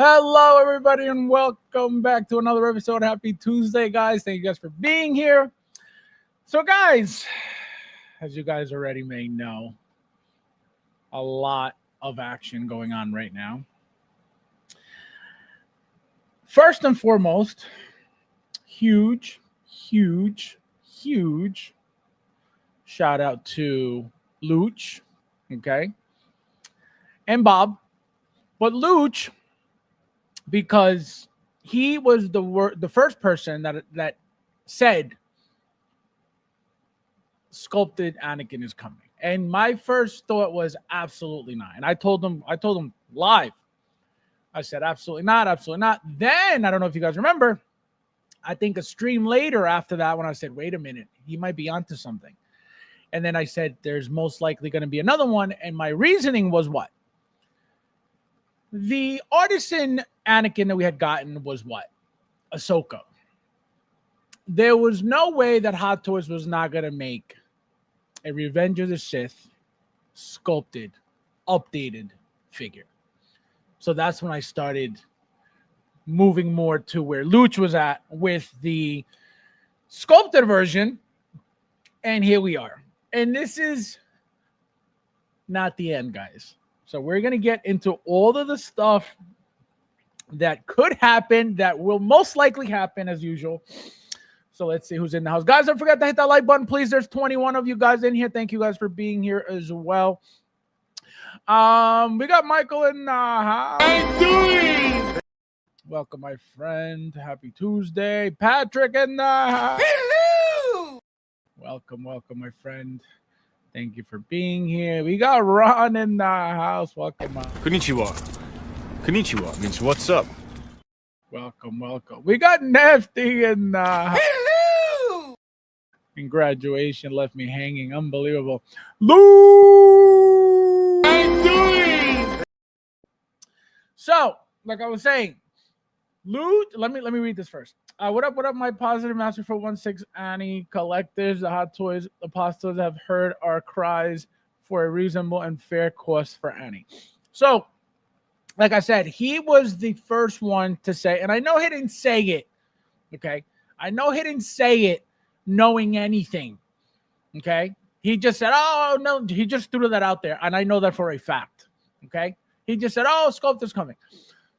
Hello, everybody, and welcome back to another episode. Happy Tuesday, guys. Thank you guys for being here. So, guys, as you guys already may know, a lot of action going on right now. First and foremost, huge shout out to Luch, okay, and Bob. But Luch, because he was the first person that said sculpted Anakin is coming. And my first thought was absolutely not. And I told him live. I said absolutely not. Then I don't know if you guys remember, I think a stream later after that when I said, wait a minute, he might be onto something. And then I said there's most likely going to be another one. And my reasoning was what? The artisan Anakin that we had gotten was what? Ahsoka. There was no way that Hot Toys was not going to make a Revenge of the Sith sculpted, updated figure. So that's when I started moving more to where Luch was at with the sculpted version. And here we are. And this is not the end, guys. So we're going to get into all of the stuff that could happen, that will most likely happen as usual. So let's see who's in the house. Guys, don't forget to hit that like button, please. There's 21 of you guys in here. Thank you guys for being here as well. We got Michael in the house. How you doing? Welcome, my friend. Happy Tuesday. Patrick in the house. Hello. Welcome, my friend. Thank you for being here. We got Ron in the house. Welcome. Konnichiwa. Konnichiwa means what's up. Welcome. We got Nefty in the house. Hello. In graduation, left me hanging. Unbelievable. Lou. How you doing? So, like I was saying, Lou. Let me read this first. What up, my positive master for 1/6 Annie collectors? The Hot Toys apostles have heard our cries for a reasonable and fair cost for Annie. So, like I said, he was the first one to say, and I know he didn't say it, okay? I know he didn't say it knowing anything, okay? He just said, oh, no, he just threw that out there, and I know that for a fact, okay? He just said, oh, Sculptor's coming.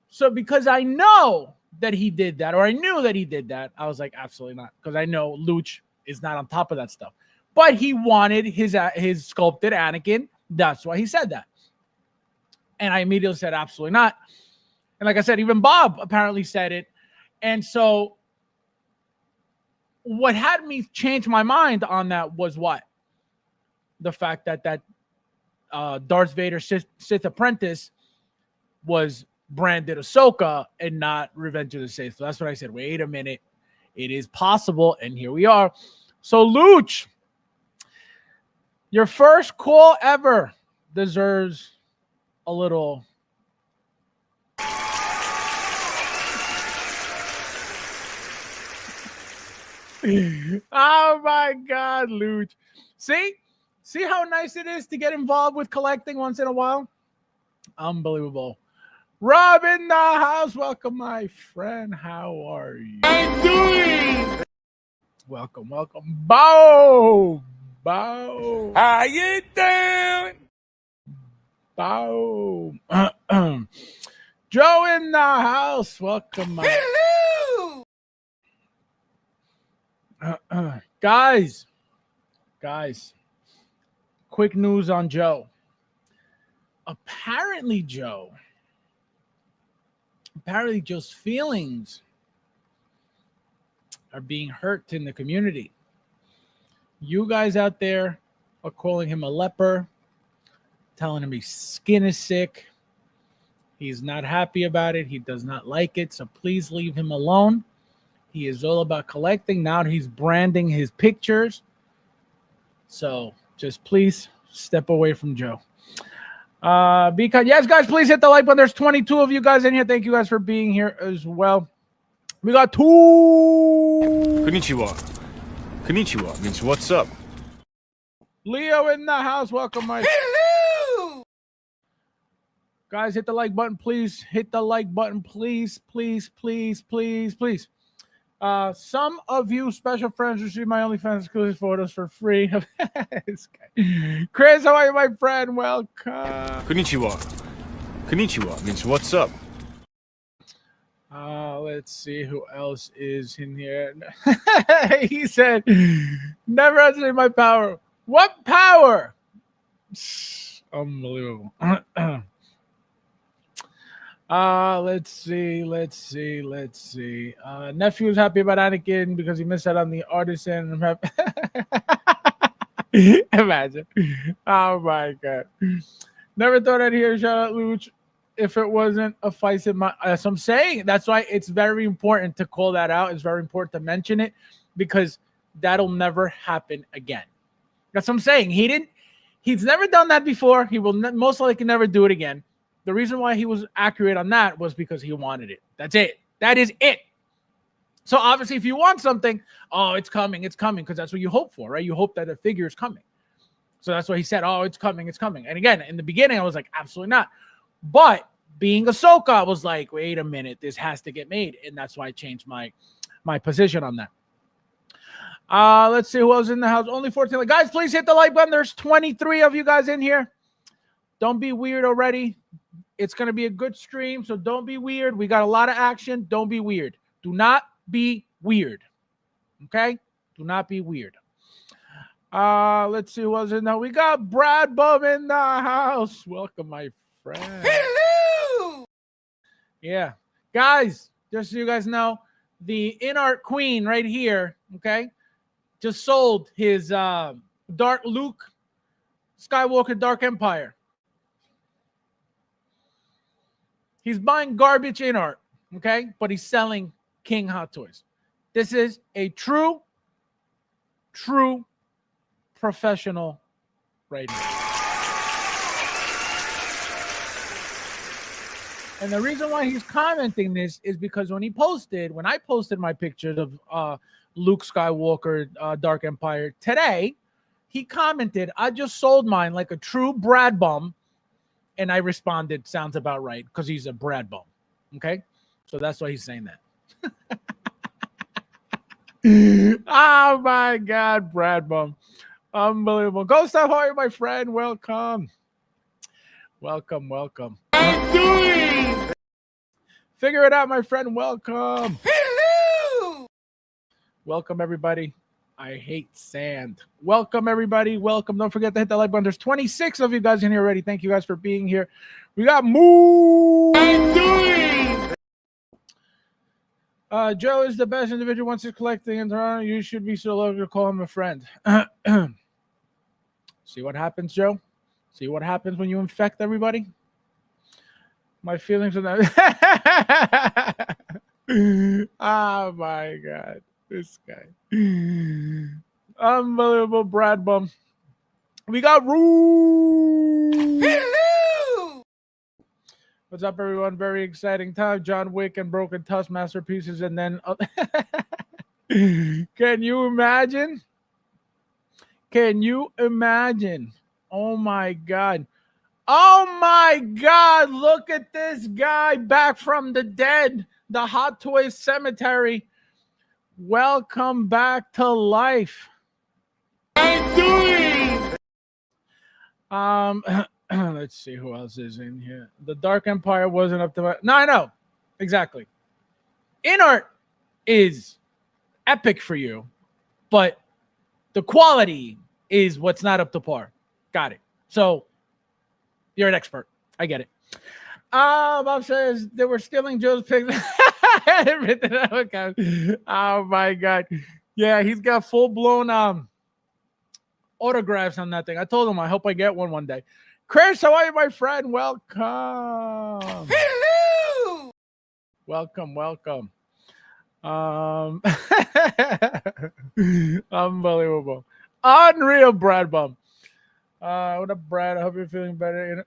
So because I know that he did that, or I knew that he did that, I was like, absolutely not, because I know Luch is not on top of that stuff. But he wanted his sculpted Anakin. That's why he said that. And I immediately said, absolutely not. And like I said, even Bob apparently said it. And so what had me change my mind on that was what? The fact that Darth Vader Sith apprentice was branded Ahsoka and not Revenge of the Sith. So that's what I said. Wait a minute. It is possible. And here we are. So Luch, your first call ever deserves a little. Oh my God, Luch. See how nice it is to get involved with collecting once in a while? Unbelievable. Rob in the house. Welcome, my friend. How are you? I'm doing. Welcome. Bow. How you doing? Bow. Joe in the house. Welcome, my. Hello. Guys. Quick news on Joe. Apparently, Joe's feelings are being hurt in the community. You guys out there are calling him a leper, telling him his skin is sick. He's not happy about it. He does not like it. So please leave him alone. He is all about collecting. Now he's branding his pictures. So just please step away from Joe. Because yes, guys, please hit the like button. There's 22 of you guys in here. Thank you guys for being here as well. We got two. Konnichiwa. Konnichiwa means what's up. Leo in the house. Welcome, my. Hello. Guys, hit the like button, please. Hit the like button, please, please, please, please, please. Some of you special friends receive my OnlyFans exclusive photos for free. Chris, how are you, my friend? Welcome. Konnichiwa. Konnichiwa means what's up. Let's see who else is in here. He said, never underestimate my power. What power? Unbelievable. Let's see. Nephew's happy about Anakin because he missed out on the artisan. Imagine. Oh my god. Never thought I'd hear a shout out Luch if it wasn't a fight in my. That's what I'm saying. That's why it's very important to call that out. It's very important to mention it because that'll never happen again. That's what I'm saying. He's never done that before. He will most likely never do it again. The reason why he was accurate on that was because he wanted it. That's it. That is it. So obviously, if you want something, oh, it's coming, because that's what you hope for, right? You hope that a figure is coming. So that's why he said, oh, it's coming. And again, in the beginning, I was like, absolutely not. But being Ahsoka, I was like, wait a minute, this has to get made. And that's why I changed my position on that. Let's see who else in the house. Only 14. Guys, please hit the like button. There's 23 of you guys in here. Don't be weird already. It's going to be a good stream, so don't be weird. We got a lot of action. Don't be weird. Do not be weird. Okay? Do not be weird. Let's see who else in there. We got Brad Bum in the house. Welcome, my friend. Hello! Yeah. Guys, just so you guys know, the in-art queen right here, okay, just sold his Dark Luke Skywalker Dark Empire. He's buying garbage in art, okay? But he's selling King Hot Toys. This is a true professional right here. And the reason why he's commenting this is because when I posted my pictures of Luke Skywalker Dark Empire today, he commented, I just sold mine like a true Brad Bum. And I responded, sounds about right, because he's a Brad Bum. Okay? So that's why he's saying that. Oh my God, Brad Bum. Unbelievable. Go stop, how are you, my friend? Welcome. Welcome. Figure it out, my friend. Welcome. Hello! Welcome, everybody. I hate sand. Welcome, everybody. Welcome. Don't forget to hit the like button. There's 26 of you guys in here already. Thank you guys for being here. We got Moo. Joe is the best individual once he's collecting in Toronto. You should be so lucky to call him a friend. See what happens, Joe? See what happens when you infect everybody? My feelings are that. Oh, my God. This guy. Unbelievable Brad Bum. We got Roo. Hello! What's up, everyone? Very exciting time. John Wick and Broken Tusk masterpieces. And then can you imagine? Can you imagine? Oh my God. Oh my God. Look at this guy back from the dead. The Hot Toys Cemetery. Welcome back to life. Let's see who else is in here. The Dark Empire wasn't up to my. No, I know. Exactly. In art is epic for you, but the quality is what's not up to par. Got it. So you're an expert. I get it. Bob says they were stealing Joe's pics. Oh my God. Yeah, he's got full-blown autographs on that thing. I told him I hope I get one day. Chris, how are you, my friend? Welcome. Hello! Welcome. Unbelievable. Unreal, Brad Bum. What up, Brad? I hope you're feeling better.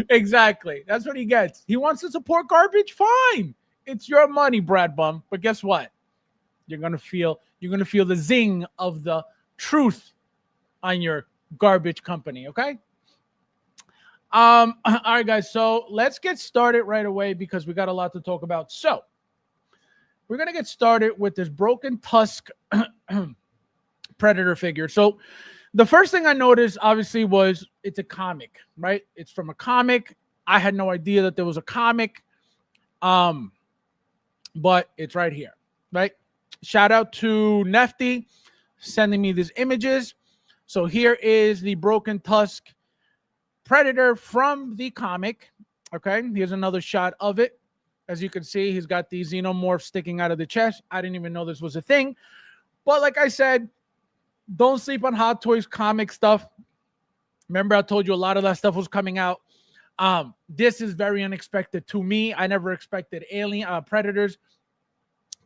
Exactly. That's what he gets. He wants to support garbage. Fine. It's your money, Brad Bum. But guess what? You're gonna feel the zing of the truth on your garbage company. Okay. All right, guys. So let's get started right away because we got a lot to talk about. So we're gonna get started with this broken Tusk Predator figure. So the first thing I noticed, obviously, was it's a comic, right? It's from a comic. I had no idea that there was a comic, but it's right here, right? Shout out to Nefty sending me these images. So here is the broken Tusk Predator from the comic. Okay, here's another shot of it. As you can see, he's got the xenomorph sticking out of the chest. I didn't even know this was a thing. But like I said, don't sleep on Hot Toys comic stuff. Remember, I told you a lot of that stuff was coming out. This is very unexpected to me. I never expected alien predators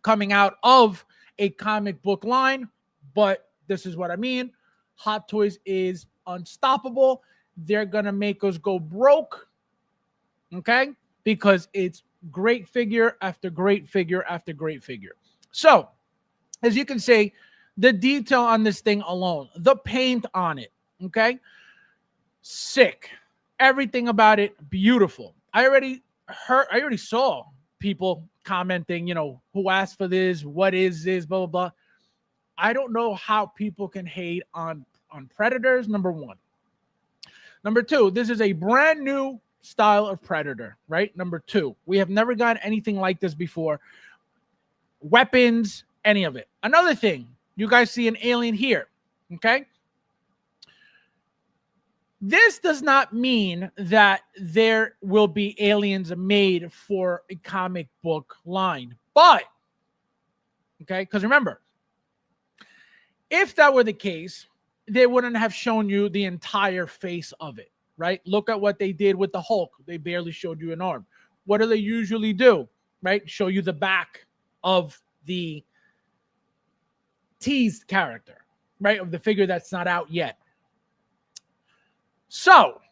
coming out of a comic book line, but this is what I mean. Hot Toys is unstoppable. They're gonna make us go broke, okay? Because it's great figure after great figure after great figure. So, as you can see, the detail on this thing alone, the paint on it, okay? Sick. Everything about it, beautiful. I already saw people commenting, who asked for this, what is this, blah, blah, blah. I don't know how people can hate on Predators, number one. Number two, this is a brand new style of Predator, right? Number two, we have never gotten anything like this before. Weapons, any of it. Another thing, you guys see an alien here, okay? This does not mean that there will be aliens made for a comic book line, but, okay, because remember, if that were the case, they wouldn't have shown you the entire face of it, right? Look at what they did with the Hulk. They barely showed you an arm. What do they usually do, right? Show you the back of the teased character, right? Of the figure that's not out yet. So,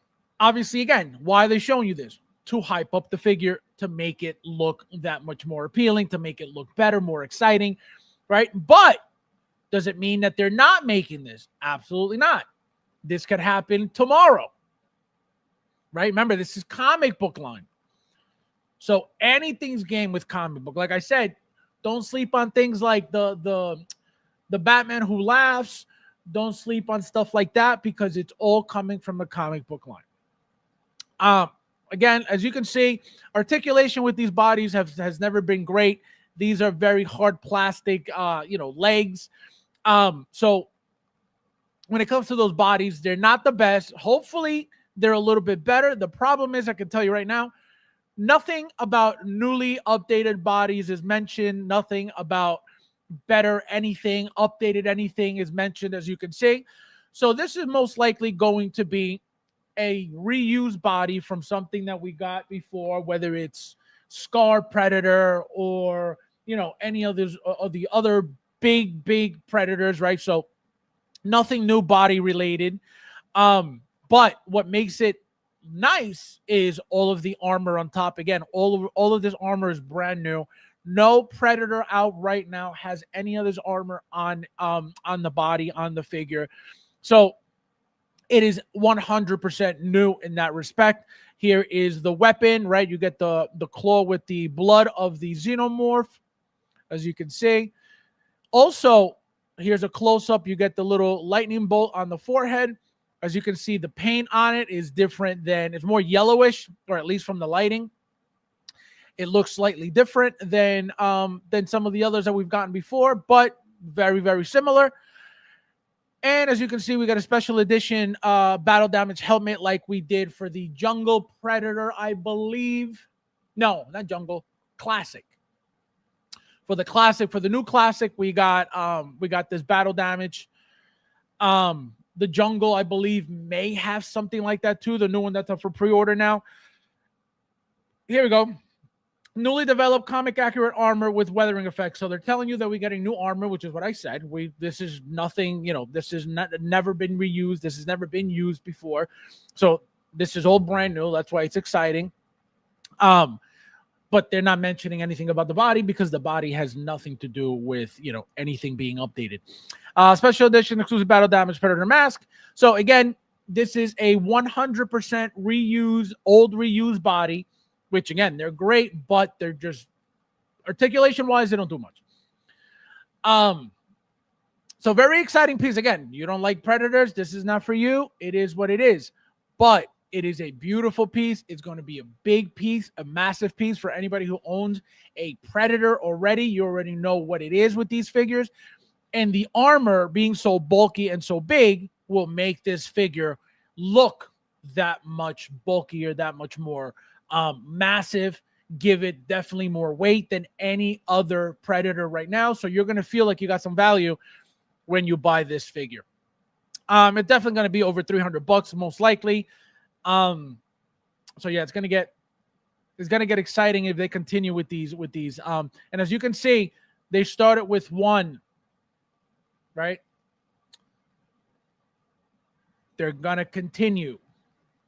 obviously, again, why are they showing you this? To hype up the figure, to make it look that much more appealing, to make it look better, more exciting, right? But does it mean that they're not making this? Absolutely not. This could happen tomorrow, right? Remember, this is comic book line. So anything's game with comic book. Like I said, don't sleep on things like the Batman Who Laughs. Don't sleep on stuff like that because it's all coming from a comic book line. Again, as you can see, articulation with these bodies has never been great. These are very hard plastic, legs. So when it comes to those bodies, they're not the best. Hopefully, they're a little bit better. The problem is, I can tell you right now, nothing about newly updated bodies is mentioned. Nothing about better anything, updated anything is mentioned, as you can see. So this is most likely going to be a reused body from something that we got before, whether it's Scar Predator or, any of the other big Predators, right? So nothing new body related. But what makes it nice is all of the armor on top. Again, all of this armor is brand new. No Predator out right now has any of this armor on the body, on the figure. So it is 100% new in that respect. Here is the weapon, right? You get the claw with the blood of the xenomorph, as you can see. Also, here's a close-up. You get the little lightning bolt on the forehead. As you can see, the paint on it is different it's more yellowish, or at least from the lighting. It looks slightly different than some of the others that we've gotten before, but very, very similar. And as you can see, we got a special edition battle damage helmet like we did for the Jungle Predator, I believe. No, not Jungle, Classic. For the new Classic, we got this battle damage. The Jungle, I believe, may have something like that too. The new one that's up for pre-order now. Here we go. Newly developed comic accurate armor with weathering effects. So they're telling you that we're getting new armor, which is what I said. This is nothing, this has never been reused. This has never been used before. So this is all brand new. That's why it's exciting. But they're not mentioning anything about the body because the body has nothing to do with, anything being updated. Special edition exclusive battle damage Predator mask. So again, This is a 100% old reused body, which again, they're great, but they're just articulation wise, they don't do much. So very exciting piece. Again, you don't like Predators, this is not for you. It is what it is, but it is a beautiful piece. It's going to be a big piece, a massive piece for anybody who owns a Predator already. You already know what it is with these figures, and the armor being so bulky and so big will make this figure look that much bulkier, that much more massive, give it definitely more weight than any other Predator right now. So you're going to feel like you got some value when you buy this figure. It's definitely going to be over $300 most likely. So yeah, it's going to get exciting if they continue with these. And as you can see, they started with one, right? They're going to continue.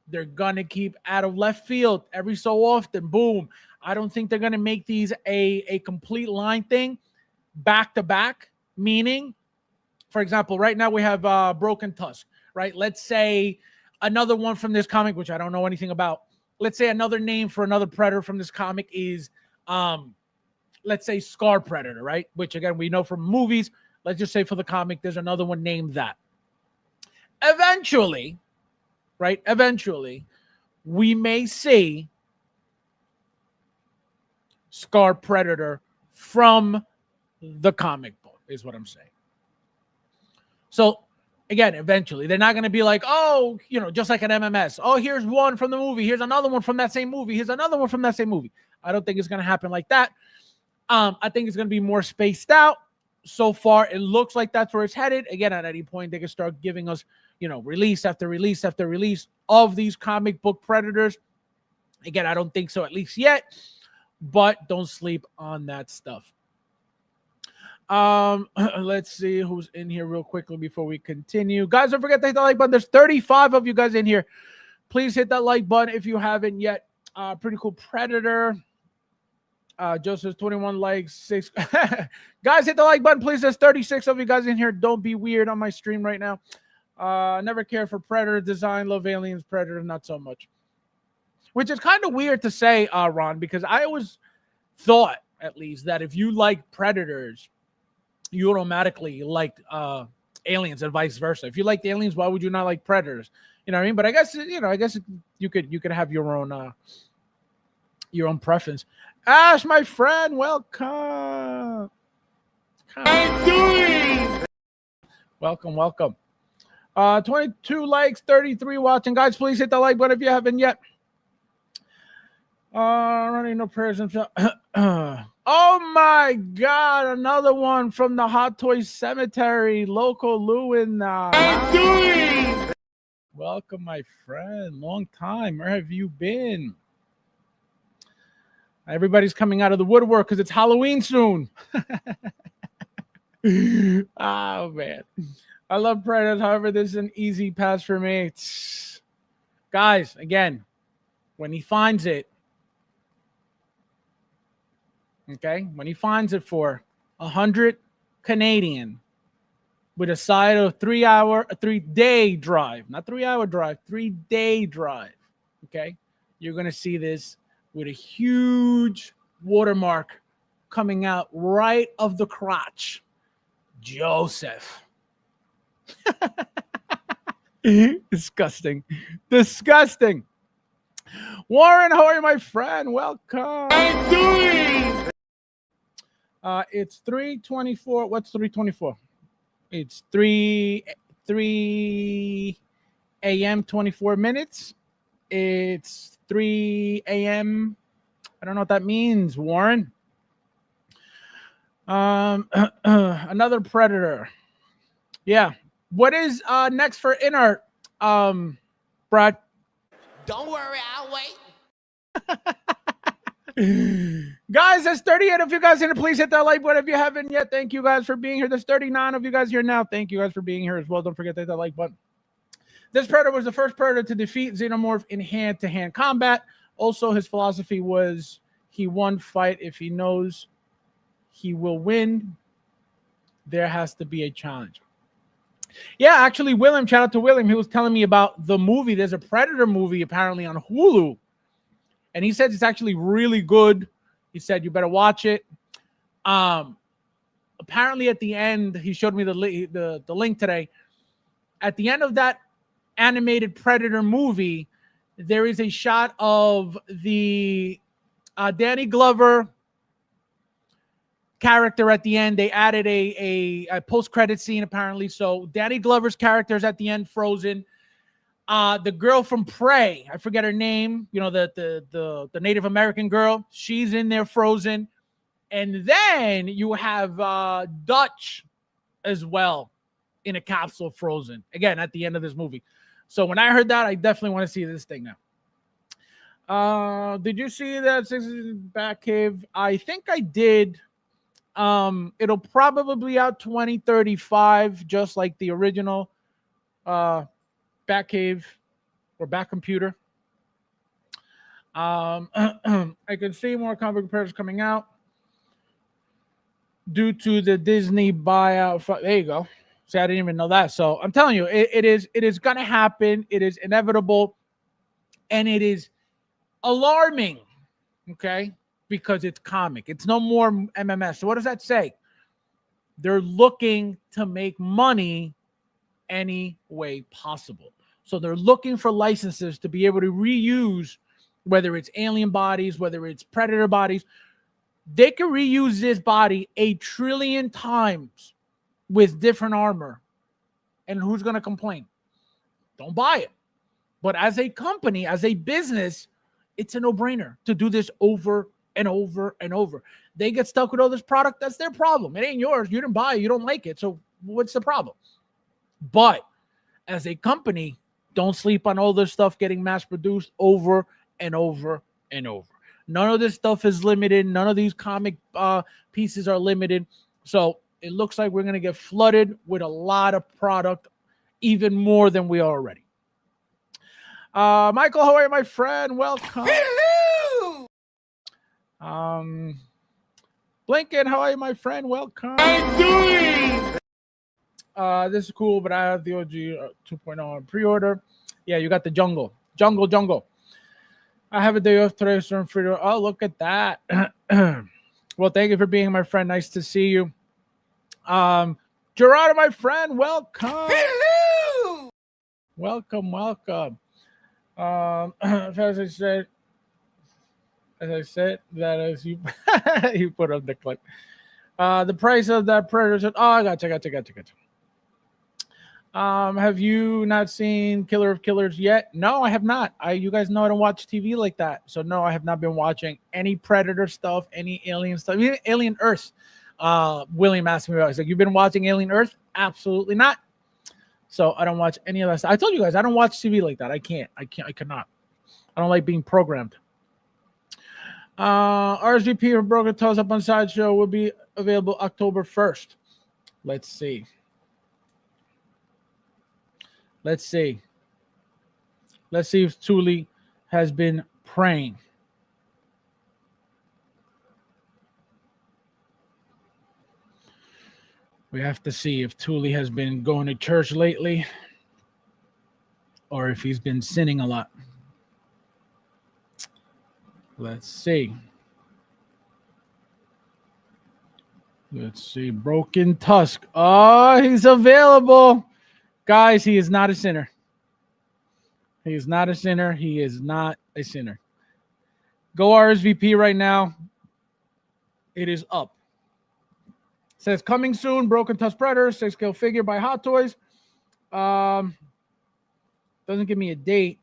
They're going to keep out of left field every so often. Boom. I don't think they're going to make these a complete line thing back to back, meaning, for example, right now we have Broken Tusk, right? Let's say another one from this comic, which I don't know anything about. Let's say another name for another Predator from this comic is, let's say Scar Predator, right? Which again, we know from movies. Let's just say for the comic, there's another one named that. Eventually, right? Eventually, we may see Scar Predator from the comic book, is what I'm saying. So again, eventually, they're not going to be like, oh, you know, just like an MMS. Oh, here's one from the movie. Here's another one from that same movie. Here's another one from that same movie. I don't think it's going to happen like that. I think it's going to be more spaced out. So far, it looks like that's where it's headed. Again, at any point, they can start giving us, you know, release after release after release of these comic book Predators. Again, I don't think so, at least yet, but don't sleep on that stuff. Let's see who's in here real quickly before we continue. Guys, don't forget to hit the like button. There's 35 of you guys in here. Please hit that like button if you haven't yet. Pretty cool Predator. Joseph's 21 likes, 6. Guys, hit the like button, please. There's 36 of you guys in here. Don't be weird on my stream right now. Never care for Predator design. Love Aliens. Predator, not so much. Which is kind of weird to say, Ron, because I always thought, at least, that if you like Predators, you automatically like Aliens and vice versa. If you like the Aliens, why would you not like Predators? You know what I mean? But I guess, you know, you could have your own preference. Ash, my friend, welcome. I'm doing. Welcome. 22 likes, 33 watching. Guys, please hit the like button if you haven't yet. Running no prayers himself. Oh my God, another one from the Hot Toys Cemetery, Local Lewin. I'm doing. Welcome, my friend. Long time. Where have you been? Everybody's coming out of the woodwork because it's Halloween soon. Oh, man. I love Predators. However, this is an easy pass for me. Guys, again, when he finds it, okay, when he finds it for 100 Canadian with a side of 3-day drive, not 3-hour drive, 3-day drive, okay, you're going to see this with a huge watermark coming out right of the crotch. Joseph. Disgusting. Warren, how are you, my friend? Welcome. I'm doing. It's 3:24. What's 3:24? It's 3 a.m. 24 minutes. It's 3 a.m. I don't know what that means, Warren. Another Predator. Yeah. What is next for Inart, Brad? Don't worry, I'll wait. Guys, there's 38 of you guys in it. Please hit that like button if you haven't yet. Thank you guys for being here. There's 39 of you guys here now. Thank you guys for being here as well. Don't forget to hit that like button. This Predator was the first Predator to defeat Xenomorph in hand-to-hand combat. Also, his philosophy was he won't fight if he knows he will win. There has to be a challenge. Yeah, actually, William, shout out to William. He was telling me about the movie. There's a Predator movie apparently on Hulu, and he said it's actually really good. He said you better watch it. Um, Apparently at the end, he showed me the link today. At the end of that animated Predator movie, there is a shot of the Danny Glover character at the end. They added a post-credit scene apparently. So Danny Glover's character is at the end, frozen. The girl from Prey, I forget her name. You know, the Native American girl. She's in there, frozen. And then you have Dutch as well in a capsule, frozen. Again, at the end of this movie. So when I heard that, I definitely want to see this thing now. Did you see that Batcave? I think I did. It'll probably be out 2035, just like the original Batcave or Batcomputer. I can see more comic predators coming out due to the Disney buyout. There you go. See, I didn't even know that. So I'm telling you, it is gonna happen. It is inevitable, and it is alarming. Okay, because it's comic. It's no more MMS. So what does that say? They're looking to make money any way possible. So they're looking for licenses to be able to reuse, whether it's alien bodies, whether it's predator bodies. They can reuse this body 1 trillion times with different armor. And who's going to complain? Don't buy it. But as a company, as a business, it's a no-brainer to do this over and over and over. They get stuck with all this product. That's their problem. It ain't yours. You didn't buy it. You don't like it. So what's the problem? But as a company, don't sleep on all this stuff getting mass-produced over and over and over. None of this stuff is limited. None of these comic pieces are limited. So it looks like we're going to get flooded with a lot of product, even more than we are already. Michael, how are you, my friend? Welcome. Hello! Blinken, how are you, my friend? Welcome. I'm doing! This is cool, but I have the OG 2.0 on pre-order. Yeah, you got the jungle. I have a day off today, so I'm free to. Oh, look at that. Well, thank you for being my friend. Nice to see you. Gerardo, my friend, welcome. Hello! Welcome. As I said, that as you you put up the clip. The price of that Predator. Oh, I got you. Have you not seen Killer of Killers yet? No, I have not. You guys know I don't watch TV like that. So no, I have not been watching any Predator stuff, any Alien stuff, even Alien Earth. William asked me about it. He's like, you've been watching Alien Earth? Absolutely not. So I don't watch any of that stuff. I told you guys I don't watch TV like that. I cannot. I don't like being programmed. RSVP for Broken Toes Up on Sideshow will be available October 1st. Let's see if Thule has been praying. We have to see if Thule has been going to church lately or if he's been sinning a lot. Let's see. Broken Tusk. Oh, he's available. Guys, he is not a sinner. He is not a sinner. Go RSVP right now. It is up. It says coming soon. Broken Tusk Predator, 6-scale figure by Hot Toys. Doesn't give me a date.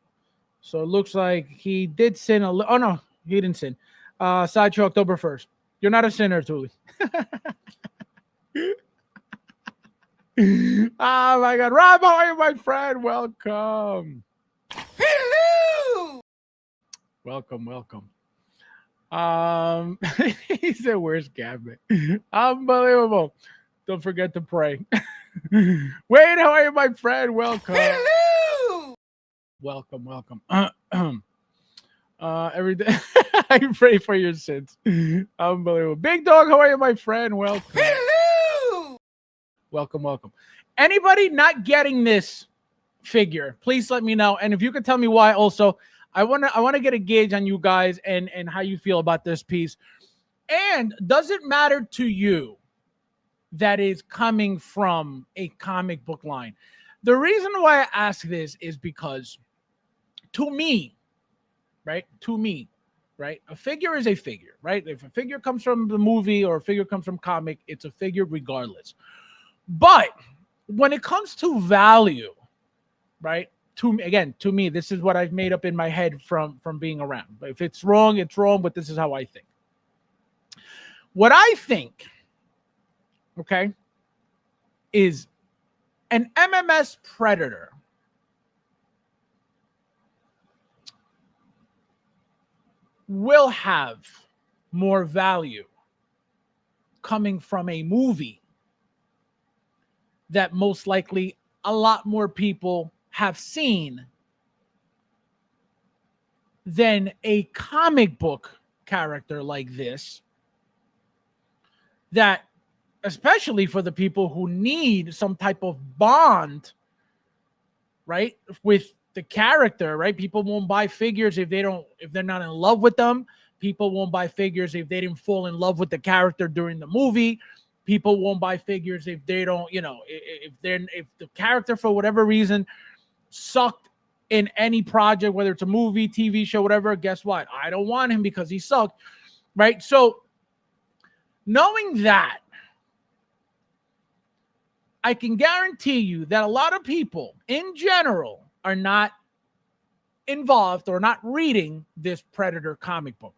So it looks like he did sin a little. Oh, no, he didn't sin. Sideshow October 1st. You're not a sinner, Thule. Oh my God, Rob, how are you, my friend? Welcome. Hello! Welcome. He said, "Where's Gavin?" Unbelievable. Don't forget to pray. Wait, how are you, my friend? Welcome. Hello! Welcome. Every day I pray for your sins. Unbelievable. Big Dog, how are you, my friend? Welcome. Hello! Welcome, welcome. Anybody not getting this figure, please let me know. And if you could tell me why also, I want to get a gauge on you guys and how you feel about this piece. And does it matter to you that is coming from a comic book line? The reason why I ask this is because to me, right? To me, right? A figure is a figure, right? If a figure comes from the movie or a figure comes from comic, it's a figure regardless. But when it comes to value, right? To me, this is what I've made up in my head from being around. But if it's wrong, it's wrong, but this is how I think. What I think, okay, is an MMS Predator will have more value coming from a movie that most likely a lot more people have seen than a comic book character like this, that especially for the people who need some type of bond, right, with the character, right? People won't buy figures if they're not in love with them. People won't buy figures if they didn't fall in love with the character during the movie. People won't buy figures if they don't, if the character for whatever reason sucked in any project, whether it's a movie, TV show, whatever. Guess what? I don't want him because he sucked, right? So knowing that, I can guarantee you that a lot of people in general are not involved or not reading this Predator comic book.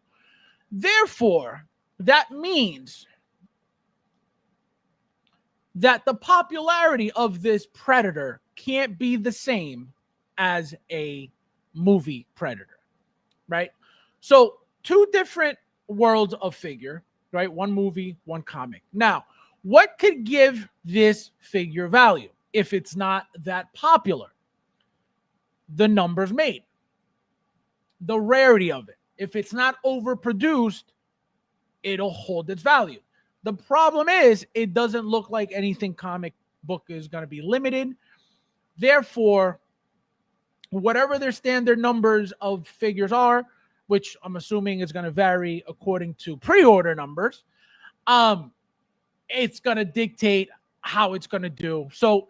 Therefore, that means that the popularity of this Predator can't be the same as a movie Predator, right? So two different worlds of figure, right? One movie, one comic. Now, what could give this figure value if it's not that popular? The numbers made, the rarity of it. If it's not overproduced, it'll hold its value. The problem is it doesn't look like anything comic book is going to be limited. Therefore, whatever their standard numbers of figures are, which I'm assuming is going to vary according to pre-order numbers, it's going to dictate how it's going to do. So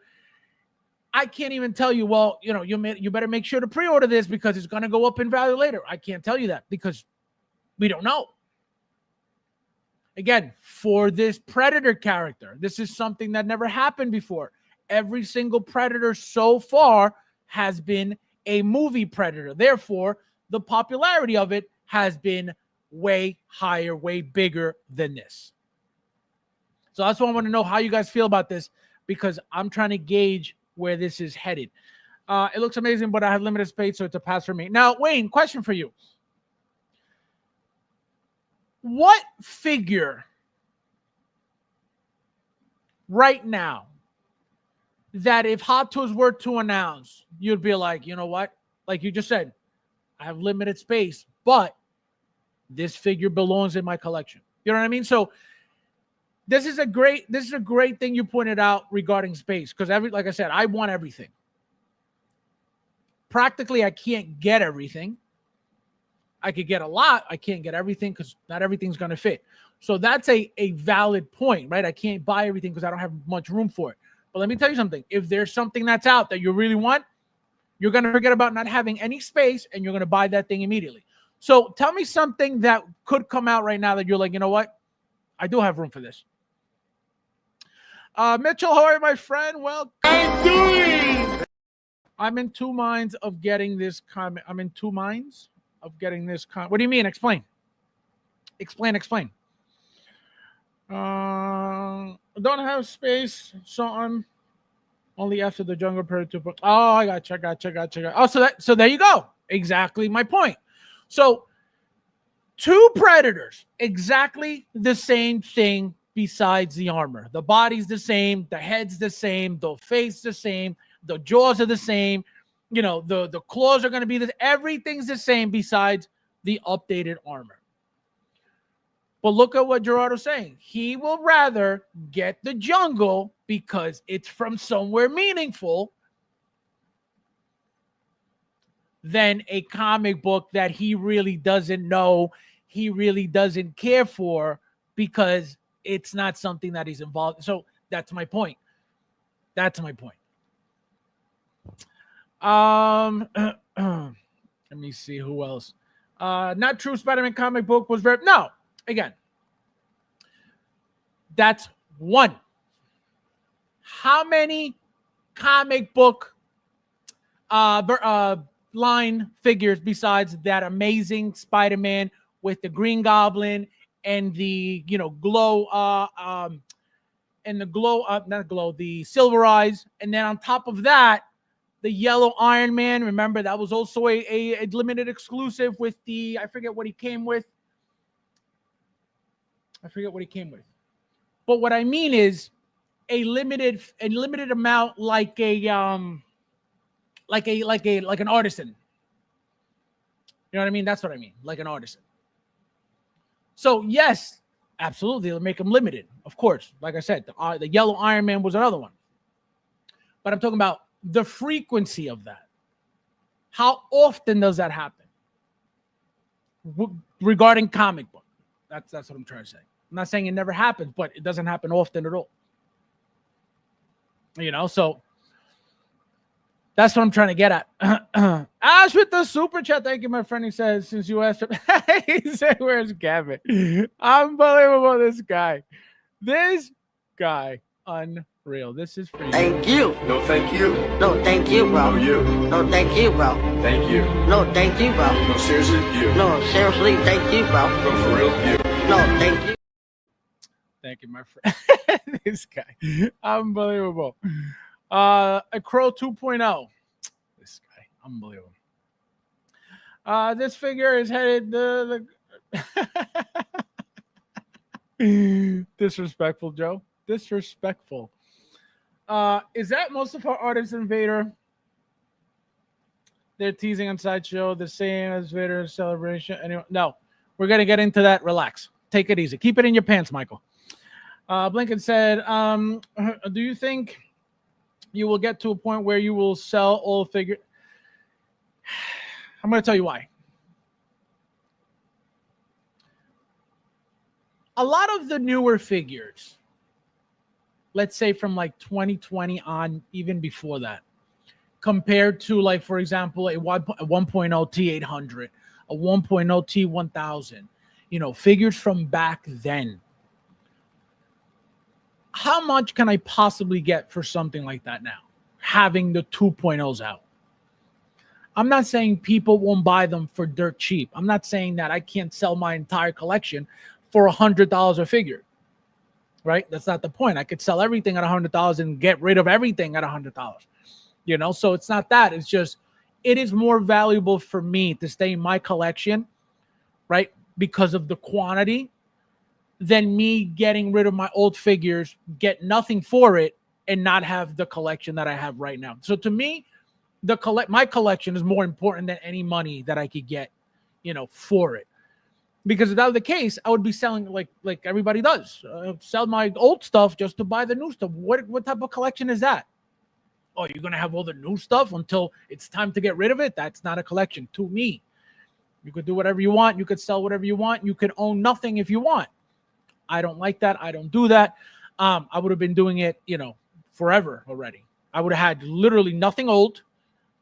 I can't even tell you, well, you better make sure to pre-order this because it's going to go up in value later. I can't tell you that because we don't know. Again, for this Predator character, this is something that never happened before. Every single Predator so far has been a movie Predator. Therefore, the popularity of it has been way higher, way bigger than this. So that's why I want to know how you guys feel about this, because I'm trying to gauge where this is headed. It looks amazing, but I have limited space, so it's a pass for me. Now, Wayne, question for you. What figure right now that if Hot Toys were to announce, you'd be like, you know what? Like you just said, I have limited space, but this figure belongs in my collection. You know what I mean? So this is a great thing you pointed out regarding space, because like I said, I want everything. Practically, I can't get everything. I could get a lot. I can't get everything because not everything's going to fit. So that's a valid point, right? I can't buy everything because I don't have much room for it. But let me tell you something. If there's something that's out that you really want, you're going to forget about not having any space and you're going to buy that thing immediately. So tell me something that could come out right now that you're like, you know what? I do have room for this. Mitchell, how are you, my friend? Well, I'm in two minds of getting this comment. I'm in two minds of getting this comment. What do you mean? Explain. Explain. Don't have space, so I'm only after the Jungle Predator 2. Oh, I gotcha. Oh, so there you go. Exactly my point. So two Predators, exactly the same thing besides the armor. The body's the same, the head's the same, the face the same, the jaws are the same, the claws are going to be everything's the same besides the updated armor. But look at what Gerardo's saying. He will rather get the Jungle because it's from somewhere meaningful than a comic book that he really doesn't know, he really doesn't care for, because it's not something that he's involved in. So that's my point. That's my point. Let me see who else. Not true. Spider-Man comic book was very no. Again, that's one. How many comic book line figures besides that amazing Spider-Man with the Green Goblin and the glow and the glow not glow, the silver eyes, and then on top of that the yellow Iron Man? Remember, that was also a limited exclusive with the, I forget what he came with. But what I mean is a limited amount, like an artisan. You know what I mean? That's what I mean, like an artisan. So yes, absolutely, they'll make them limited, of course. Like I said, the yellow Iron Man was another one. But I'm talking about the frequency of that. How often does that happen? Regarding comic book, that's what I'm trying to say. I'm not saying it never happens, but it doesn't happen often at all. So that's what I'm trying to get at. Ash with the super chat. Thank you, my friend. He says, since you asked him, he said, where's Gavin? Unbelievable, this guy. Unreal. This is for you. Thank you. No, thank you. No, thank you, bro. No, you. No, thank you, bro. Thank you. No, thank you, bro. No, seriously, you. No, seriously, thank you, bro. No, for real, you. No, thank you. Thank you, my friend. This guy. Unbelievable. A Crow 2.0. This guy. Unbelievable. This figure is headed disrespectful, Joe. Disrespectful. Is that Mustafar Artisan Vader? They're teasing on Sideshow the same as Vader's Celebration. Anyway, no, we're gonna get into that. Relax. Take it easy. Keep it in your pants, Michael. Blinken said, do you think you will get to a point where you will sell all figures? I'm going to tell you why. A lot of the newer figures, let's say from like 2020 on, even before that, compared to, like, for example, a 1.0 T800, a 1.0 T1000, figures from back then. How much can I possibly get for something like that now, having the 2.0s out? I'm not saying people won't buy them for dirt cheap. I'm not saying that I can't sell my entire collection for $100 a figure, right? That's not the point. I could sell everything at $100 and get rid of everything at $100, So it's not that. It's just, it is more valuable for me to stay in my collection, right, because of the quantity, than me getting rid of my old figures, get nothing for it, and not have the collection that I have right now. So to me, my collection is more important than any money that I could get, for it. Because if that was the case, I would be selling like everybody does. Sell my old stuff just to buy the new stuff. What type of collection is that? Oh, you're gonna have all the new stuff until it's time to get rid of it? That's not a collection to me. You could do whatever you want. You could sell whatever you want. You could own nothing if you want. I don't like that. I don't do that. I would have been doing it, forever already. I would have had literally nothing old.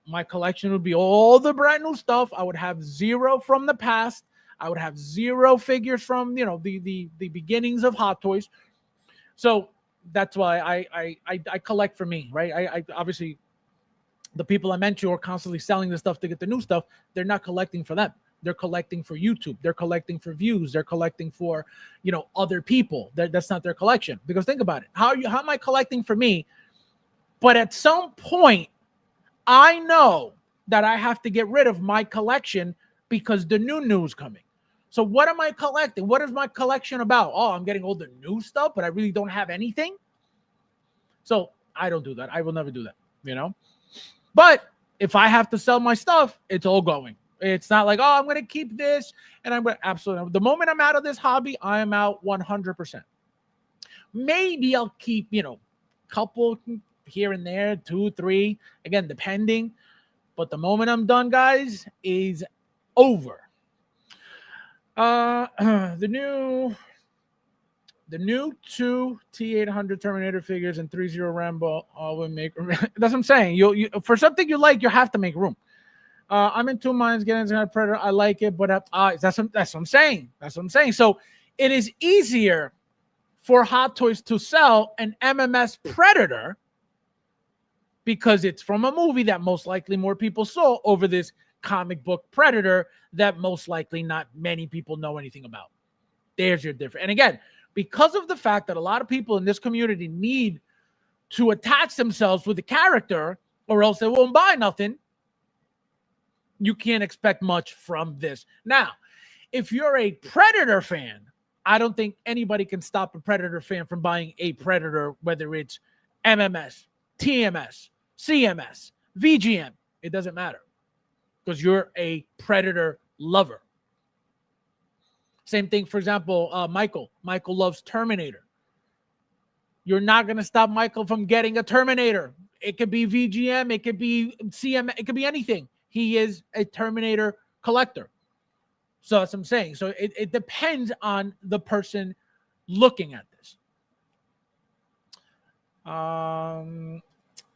My collection would be all the brand new stuff. I would have zero from the past. I would have zero figures from, the beginnings of Hot Toys. So that's why I collect for me, right? I obviously, the people I mentioned who are constantly selling the stuff to get the new stuff, they're not collecting for them. They're collecting for YouTube. They're collecting for views. They're collecting for, other people. That's not their collection. Because think about it. How am I collecting for me? But at some point, I know that I have to get rid of my collection because the new is coming. So what am I collecting? What is my collection about? Oh, I'm getting all the new stuff, but I really don't have anything. So I don't do that. I will never do that, But if I have to sell my stuff, it's all going. It's not like, oh, I'm going to keep this and I'm going to absolutely. The moment I'm out of this hobby, I am out 100%. Maybe I'll keep, couple here and there, 2, 3, again, depending. But the moment I'm done, guys, is over. The new 2 T800 Terminator figures and 3-0 Rambo will make. That's what I'm saying. You for something you like, you have to make room. I'm in 2 minds getting into Predator. I like it, but that's what I'm saying. That's what I'm saying. So it is easier for Hot Toys to sell an MMS Predator because it's from a movie that most likely more people saw over this comic book Predator that most likely not many people know anything about. There's your difference. And again, because of the fact that a lot of people in this community need to attach themselves with the character or else they won't buy nothing, you can't expect much from this. Now, if you're a Predator fan, I don't think anybody can stop a Predator fan from buying a Predator, whether it's MMS, TMS, CMS, VGM. It doesn't matter because you're a Predator lover. Same thing, for example, Michael. Michael loves Terminator. You're not going to stop Michael from getting a Terminator. It could be VGM. It could be CM. It could be anything. He is a Terminator collector. So that's what I'm saying. So it depends on the person looking at this.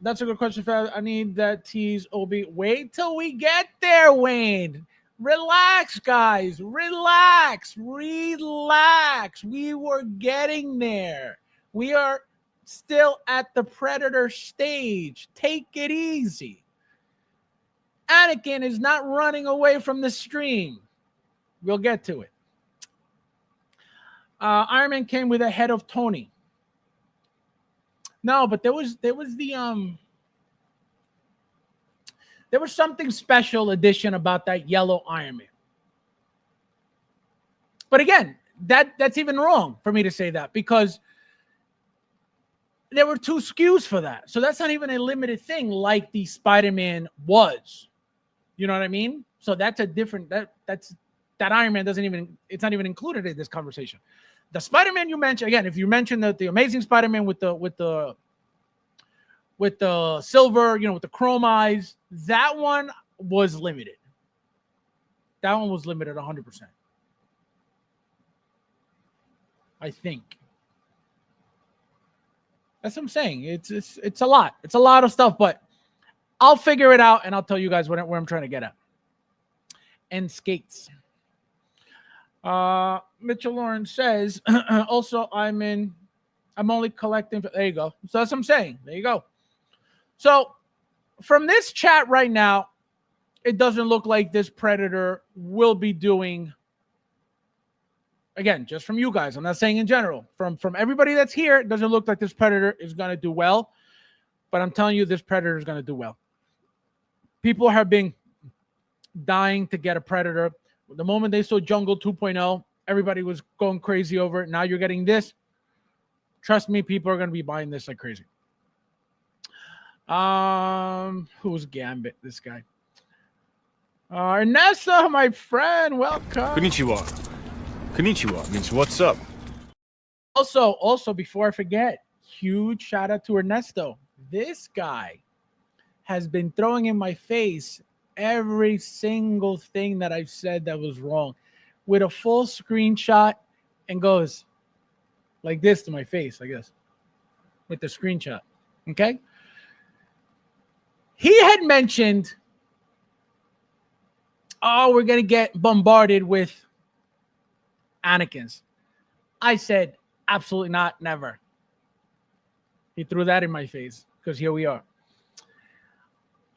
That's a good question, Fab. I need that tease, Obi. Wait till we get there, Wayne. Relax, guys. Relax. Relax. We were getting there. We are still at the Predator stage. Take it easy. Anakin is not running away from the stream. We'll get to it. Iron Man came with a head of Tony. No, but there was something special edition about that yellow Iron Man. But again, that's even wrong for me to say that because there were 2 SKUs for that. So that's not even a limited thing like the Spider-Man was. You know what I mean? So that's a different that Iron Man it's not even included in this conversation. The Spider-Man you mentioned, again, if you mentioned the Amazing Spider-Man with the silver, with the chrome eyes, that one was limited. That one was limited 100%. I think. That's what I'm saying. It's a lot. It's a lot of stuff, but I'll figure it out and I'll tell you guys where I'm trying to get at. And skates. Mitchell Lawrence says, also, I'm only collecting. There you go. So that's what I'm saying. There you go. So from this chat right now, it doesn't look like this Predator will be doing, again, just from you guys. I'm not saying in general. From everybody that's here, it doesn't look like this Predator is going to do well. But I'm telling you, this Predator is going to do well. People have been dying to get a Predator. The moment they saw Jungle 2.0, everybody was going crazy over it. Now you're getting this. Trust me, people are going to be buying this like crazy. Who's Gambit? This guy. Ernesto, my friend, welcome. Konnichiwa. Konnichiwa means what's up. Also, before I forget, huge shout out to Ernesto. This guy has been throwing in my face every single thing that I've said that was wrong with a full screenshot and goes like this to my face, I guess, with the screenshot. Okay. He had mentioned, oh, we're going to get bombarded with Anakins. I said, absolutely not, never. He threw that in my face because here we are.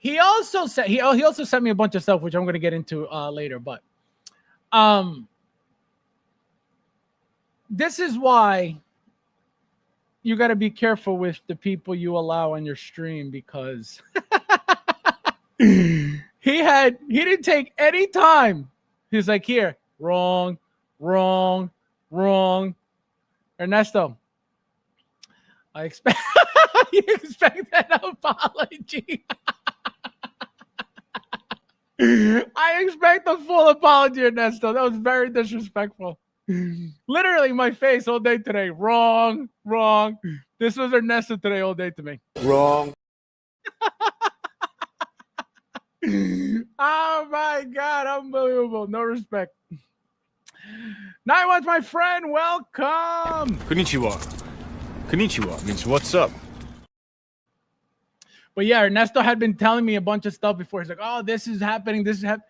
He also said he also sent me a bunch of stuff, which I'm going to get into later. But this is why you got to be careful with the people you allow on your stream because he didn't take any time. He's like, here, wrong. Ernesto, I expect you expect an apology. I expect a full apology, Ernesto. That was very disrespectful. Literally, my face all day today. Wrong. This was Ernesto today all day to me. Wrong. Oh my God, unbelievable. No respect. 91's my friend. Welcome. Konnichiwa. Konnichiwa means what's up. But yeah, Ernesto had been telling me a bunch of stuff before. He's like, oh, this is happening. This is happening.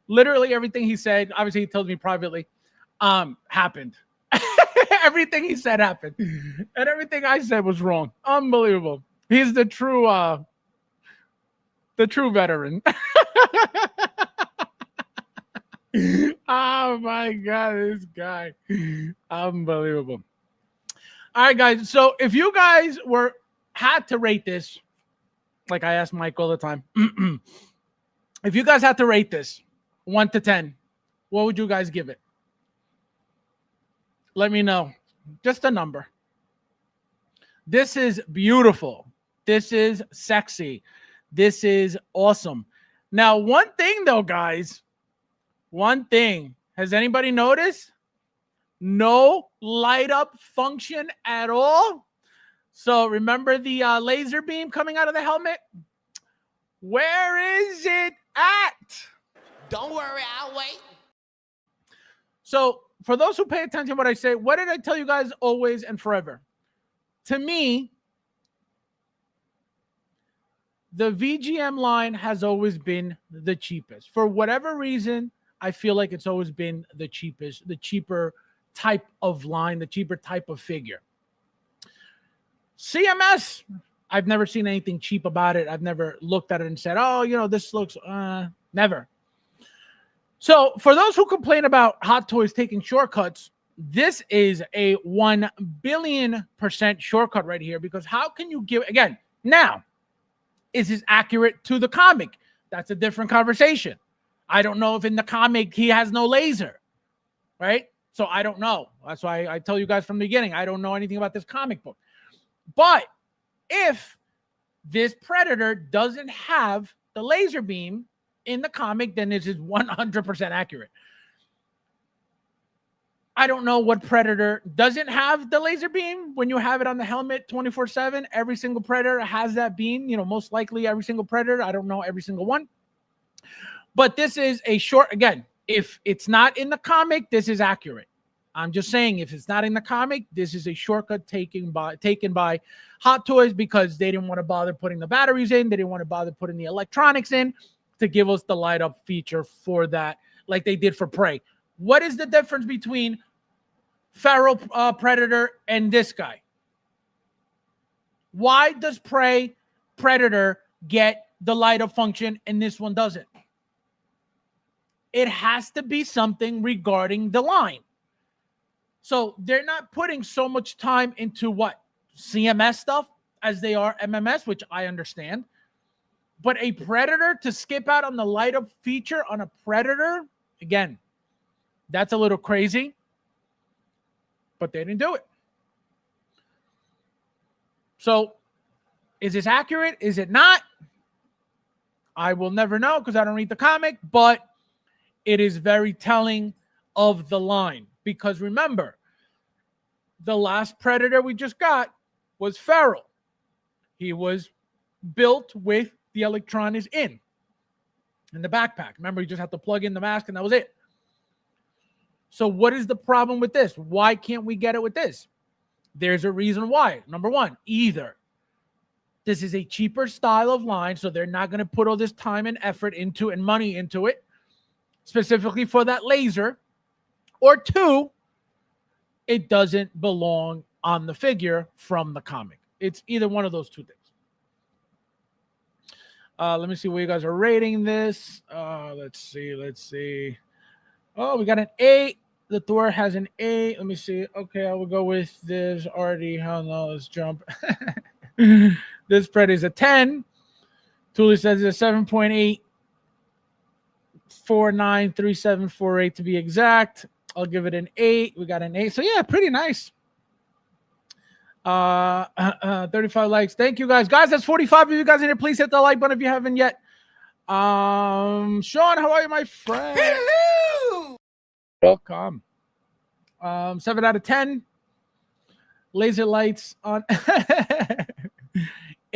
Literally everything he said, obviously he told me privately, happened. Everything he said happened. And everything I said was wrong. Unbelievable. He's the true veteran. Oh my God, this guy. Unbelievable. All right, guys. So if you guys had to rate this, like I ask Mike all the time, if you guys had to rate this 1 to 10, what would you guys give it? Let me know. Just a number. This is beautiful. This is sexy. This is awesome. Now, one thing though, guys, one thing. Has anybody noticed? No light up function at all. So remember the laser beam coming out of the helmet? Where is it at? Don't worry, I'll wait. So for those who pay attention to what I say, what did I tell you guys always and forever? To me, the VGM line has always been the cheapest. For whatever reason, I feel like it's always been the cheapest, the cheaper type of line, the cheaper type of figure. CMS, I've never seen anything cheap about it. I've never looked at it and said, oh, you know, this looks, never. So for those who complain about Hot Toys taking shortcuts, this is a 1 billion% shortcut right here, because how can you give, again, now, is this accurate to the comic? That's a different conversation. I don't know if in the comic he has no laser, right? So I don't know. That's why I tell you guys from the beginning, I don't know anything about this comic book. But if this Predator doesn't have the laser beam in the comic, then this is 100% accurate. I don't know what Predator doesn't have the laser beam when you have it on the helmet 24/7. Every single Predator has that beam, you know, most likely every single Predator. I don't know every single one. But this is a short, again, if it's not in the comic, this is accurate. I'm just saying, if it's not in the comic, this is a shortcut taken by Hot Toys because they didn't want to bother putting the batteries in. They didn't want to bother putting the electronics in to give us the light up feature for that, like they did for Prey. What is the difference between Feral Predator and this guy? Why does Predator get the light up function and this one doesn't? It has to be something regarding the line. So they're not putting so much time into what? CMS stuff as they are MMS, which I understand. But a Predator to skip out on the light up feature on a Predator, again, that's a little crazy. But they didn't do it. So is this accurate? Is it not? I will never know because I don't read the comic, but it is very telling of the line. Because remember, the last Predator we just got was Feral. He was built with the electronics in the backpack. Remember, you just have to plug in the mask and that was it. So what is the problem with this? Why can't we get it with this? There's a reason why. Number one, either this is a cheaper style of line, so they're not going to put all this time and effort into and money into it, specifically for that laser. Or two, it doesn't belong on the figure from the comic. It's either one of those two things. Let me see where you guys are rating this. Let's see. Oh, we got an 8. The Thor has an 8. Let me see. Okay, I will go with this. Already, hell no, let's jump. This Pred is a 10. Thule says it's a 7.8. 493748 to be exact. I'll give it an 8. We got an 8. So yeah, pretty nice. 35 likes. Thank you guys. Guys, that's 45 of you guys in here. Please hit the like button if you haven't yet. Sean, how are you, my friend? Hello! Welcome. 7 out of 10. Laser lights on. It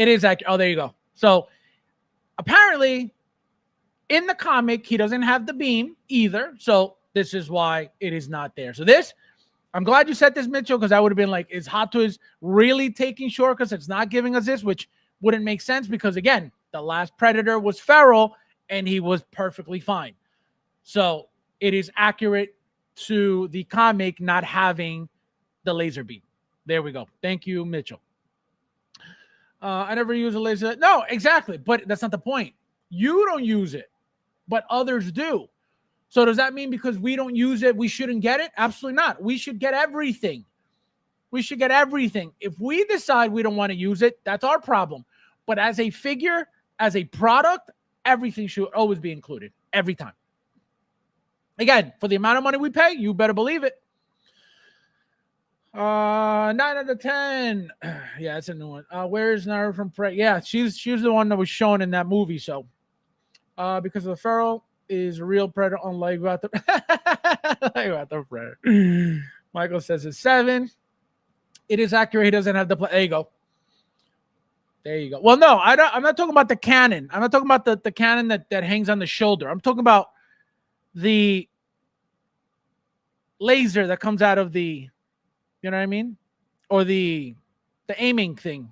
is accurate. Oh, there you go. So apparently in the comic, he doesn't have the beam either. So this is why it is not there. So this, I'm glad you said this, Mitchell, because I would have been like, is Hot Toys really taking short because it's not giving us this, which wouldn't make sense because, again, the last Predator was feral and he was perfectly fine. So it is accurate to the comic not having the laser beam. There we go. Thank you, Mitchell. I never use a laser. No, exactly. But that's not the point. You don't use it, but others do. So does that mean because we don't use it, we shouldn't get it? Absolutely not. We should get everything. We should get everything. If we decide we don't want to use it, that's our problem. But as a figure, as a product, everything should always be included. Every time. Again, for the amount of money we pay, you better believe it. 9 out of 10. Yeah, it's a new one. Where's Nara from Prey? Yeah, she's the one that was shown in that movie. So, because of the feral is a real Predator, unlike about the like about the Predator. Michael says it's 7. It is accurate. He doesn't have the there you go. There you go. Well, no, I'm not talking about the cannon. I'm not talking about the cannon that hangs on the shoulder. I'm talking about the laser that comes out of the, you know what I mean? Or the aiming thing.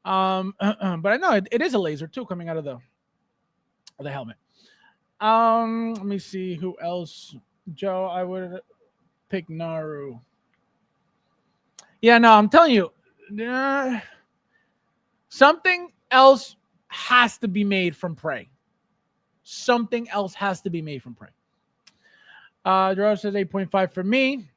But I know it is a laser too coming out of the helmet. Let me see who else. Joe, I would pick Naru. Yeah, no, I'm telling you, something else has to be made from Prey. Something else has to be made from Prey. Gerard says 8.5 for me.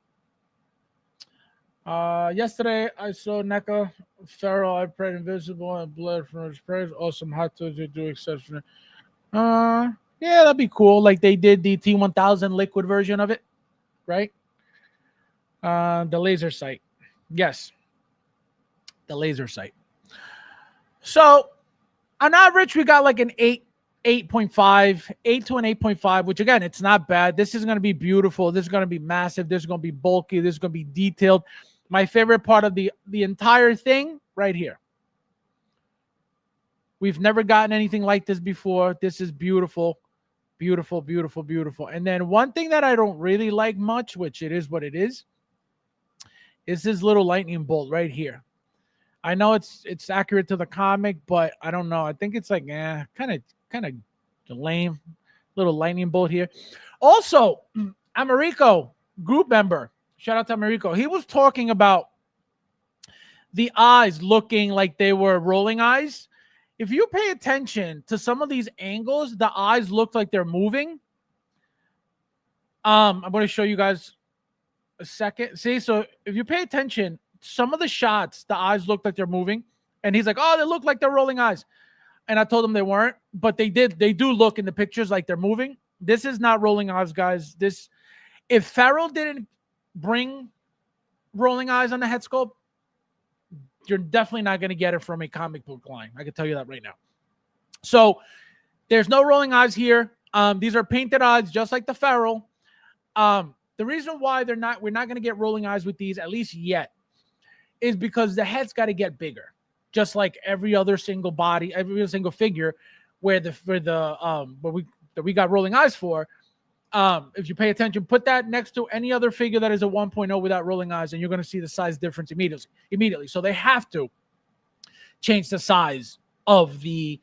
Yesterday I saw NECA feral. I prayed invisible and blood from his prayers. Awesome. Hot Toys to do exception. Yeah, that'd be cool. Like they did the T1000 liquid version of it, right? The laser sight. Yes, the laser sight. So on average, we got like an 8.5, 8 to an 8.5, which again, it's not bad. This is going to be beautiful. This is going to be massive. This is going to be bulky. This is going to be detailed. My favorite part of the entire thing right here. We've never gotten anything like this before. This is beautiful, beautiful, beautiful, beautiful. And then one thing that I don't really like much, which it is what it is this little lightning bolt right here. I know it's accurate to the comic, but I don't know. I think it's like, kind of lame. Little lightning bolt here. Also, Americo, group member, shout out to Americo. He was talking about the eyes looking like they were rolling eyes. If you pay attention to some of these angles, the eyes look like they're moving. I'm going to show you guys a second. See, so if you pay attention, some of the shots, the eyes look like they're moving. And he's like, oh, they look like they're rolling eyes. And I told him they weren't, but they did. They do look in the pictures like they're moving. This is not rolling eyes, guys. If Farrell didn't bring rolling eyes on the head sculpt, you're definitely not going to get it from a comic book line. I can tell you that right now. So there's no rolling eyes here. These are painted eyes, just like the Farrell. The reason why we're not going to get rolling eyes with these, at least yet, is because the head's got to get bigger, just like every other single body, every other single figure, where we got rolling eyes for. If you pay attention, put that next to any other figure that is a 1.0 without rolling eyes, and you're going to see the size difference immediately. So they have to change the size of the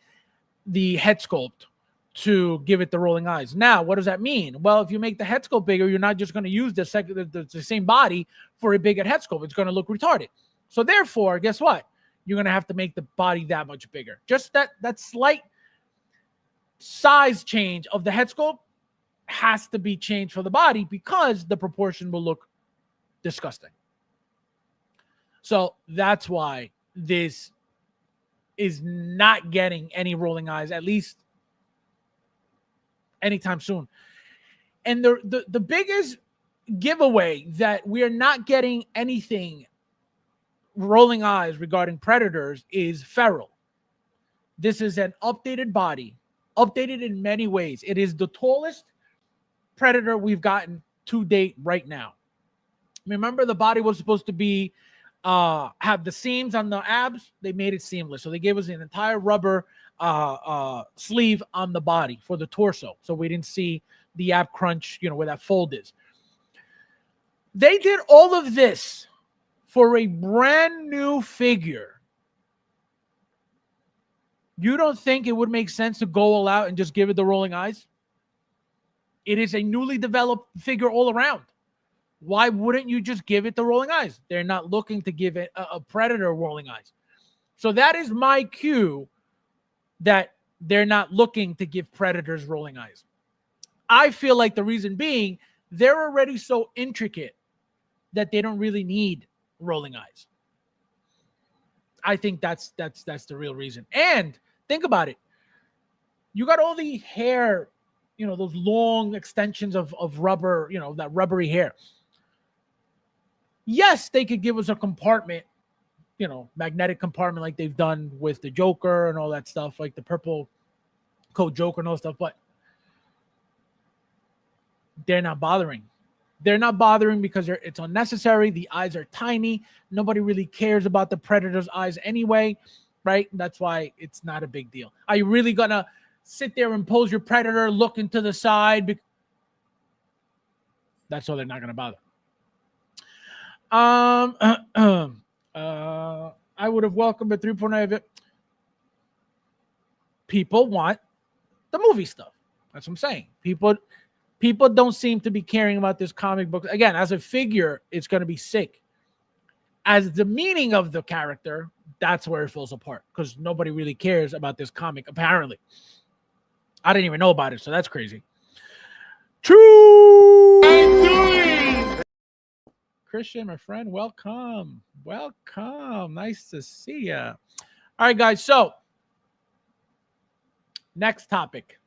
head sculpt to give it the rolling eyes. Now, what does that mean? Well, if you make the head sculpt bigger, you're not just going to use the same body for a bigger head sculpt. It's going to look retarded. So therefore, guess what? You're going to have to make the body that much bigger. Just that slight size change of the head sculpt has to be changed for the body because the proportion will look disgusting. So that's why this is not getting any rolling eyes, at least anytime soon. And the biggest giveaway that we are not getting anything rolling eyes regarding Predators is Feral. This is an updated body updated in many ways. It is the tallest Predator we've gotten to date right now. Remember, the body was supposed to be have the seams on the abs. They made it seamless, so they gave us an entire rubber sleeve on the body for the torso, so we didn't see the ab crunch, where that fold is. They did all of this for a brand new figure. You don't think it would make sense to go all out and just give it the rolling eyes? It is a newly developed figure all around. Why wouldn't you just give it the rolling eyes? They're not looking to give it a Predator rolling eyes. So that is my cue that they're not looking to give Predators rolling eyes. I feel like the reason being, they're already so intricate that they don't really need rolling eyes. I think that's the real reason. And think about it. You got all the hair, those long extensions of rubber, that rubbery hair. Yes, they could give us a compartment, magnetic compartment like they've done with the Joker and all that stuff, like the purple coat Joker and all that stuff, but they're not bothering. They're not bothering because it's unnecessary. The eyes are tiny. Nobody really cares about the Predator's eyes anyway, right? That's why it's not a big deal. Are you really going to sit there and pose your Predator, look into the side? That's why they're not going to bother. I would have welcomed a 3.9 of it. People want the movie stuff. That's what I'm saying. People don't seem to be caring about this comic book. Again, as a figure, it's going to be sick. As the meaning of the character, that's where it falls apart because nobody really cares about this comic, apparently. I didn't even know about it, so that's crazy. True! Christian, my friend, welcome. Welcome. Nice to see you. All right, guys, so next topic.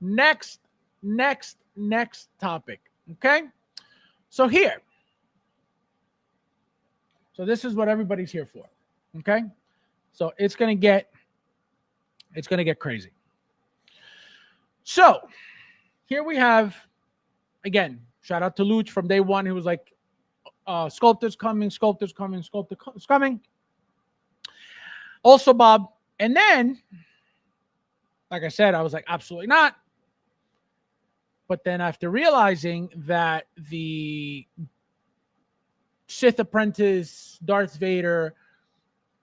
Next topic. Okay? So here. So this is what everybody's here for. Okay? So it's gonna get crazy. So here we have, again, shout out to Luch from day one. He was like, sculptors coming. Also, Bob. And then, like I said, I was like, absolutely not. But then after realizing that the Sith apprentice Darth Vader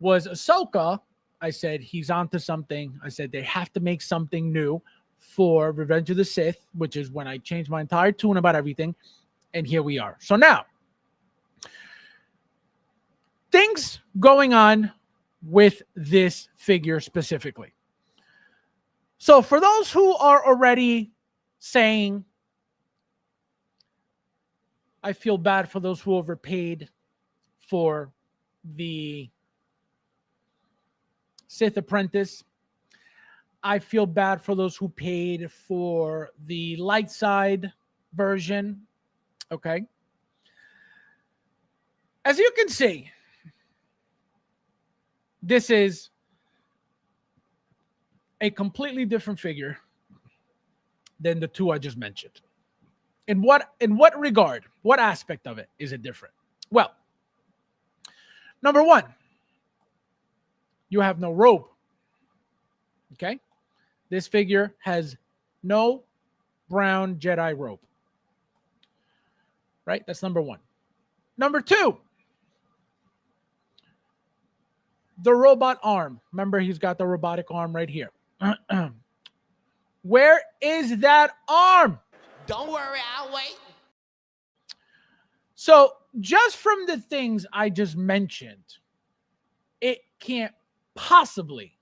was Ahsoka, I said, he's onto something. I said, they have to make something new for Revenge of the Sith, which is when I changed my entire tune about everything. And here we are. So now, things going on with this figure specifically. So for those who are already saying, I feel bad for those who overpaid for the Sith apprentice. I feel bad for those who paid for the light side version. Okay. As you can see, this is a completely different figure than the two I just mentioned. In what regard, what aspect of it is it different? Well, number one, you have no robe. Okay? This figure has no brown Jedi robe. Right? That's number one. Number two, the robot arm. Remember, he's got the robotic arm right here. Where is that arm? Don't worry, I'll wait. So just from the things I just mentioned, it can't possibly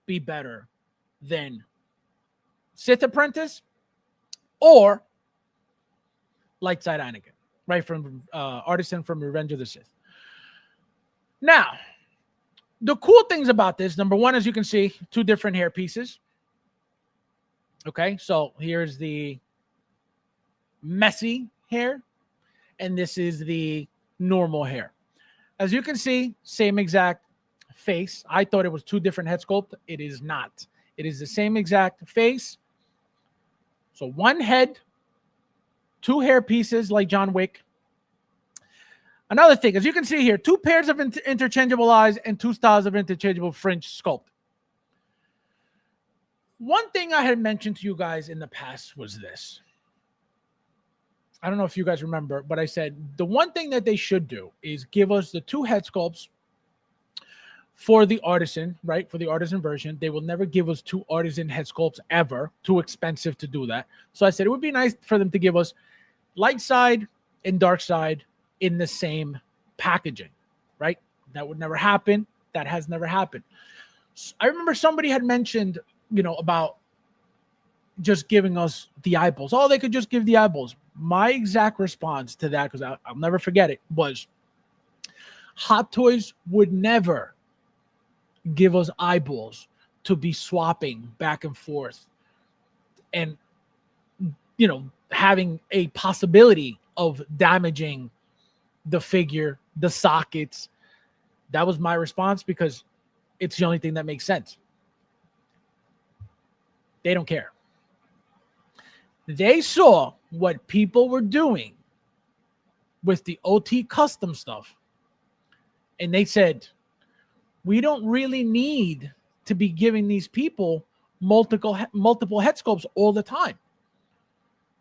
be better than Sith Apprentice or Light Side Anakin, right? From Artisan from Revenge of the Sith. Now, the cool things about this, number one, as you can see, two different hair pieces. Okay, so here's the messy hair, and this is the normal hair. As you can see, same exact face. I thought it was two different head sculpt. It is not. It is the same exact face. So one head, two hair pieces like John Wick. Another thing, as you can see here, two pairs of interchangeable eyes and two styles of interchangeable fringe sculpt. One thing I had mentioned to you guys in the past was this. I don't know if you guys remember, but I said the one thing that they should do is give us the two head sculpts for the artisan, right? For the artisan version. They will never give us two artisan head sculpts ever. Too expensive to do that. So I said it would be nice for them to give us light side and dark side in the same packaging, right? That would never happen. That has never happened. I remember somebody had mentioned, about just giving us the eyeballs. Oh, they could just give the eyeballs. My exact response to that, because I'll never forget it, was Hot Toys would never give us eyeballs to be swapping back and forth and, having a possibility of damaging the figure, the sockets. That was my response because it's the only thing that makes sense. They don't care. They saw what people were doing with the OT custom stuff, and they said, we don't really need to be giving these people multiple head sculpts all the time,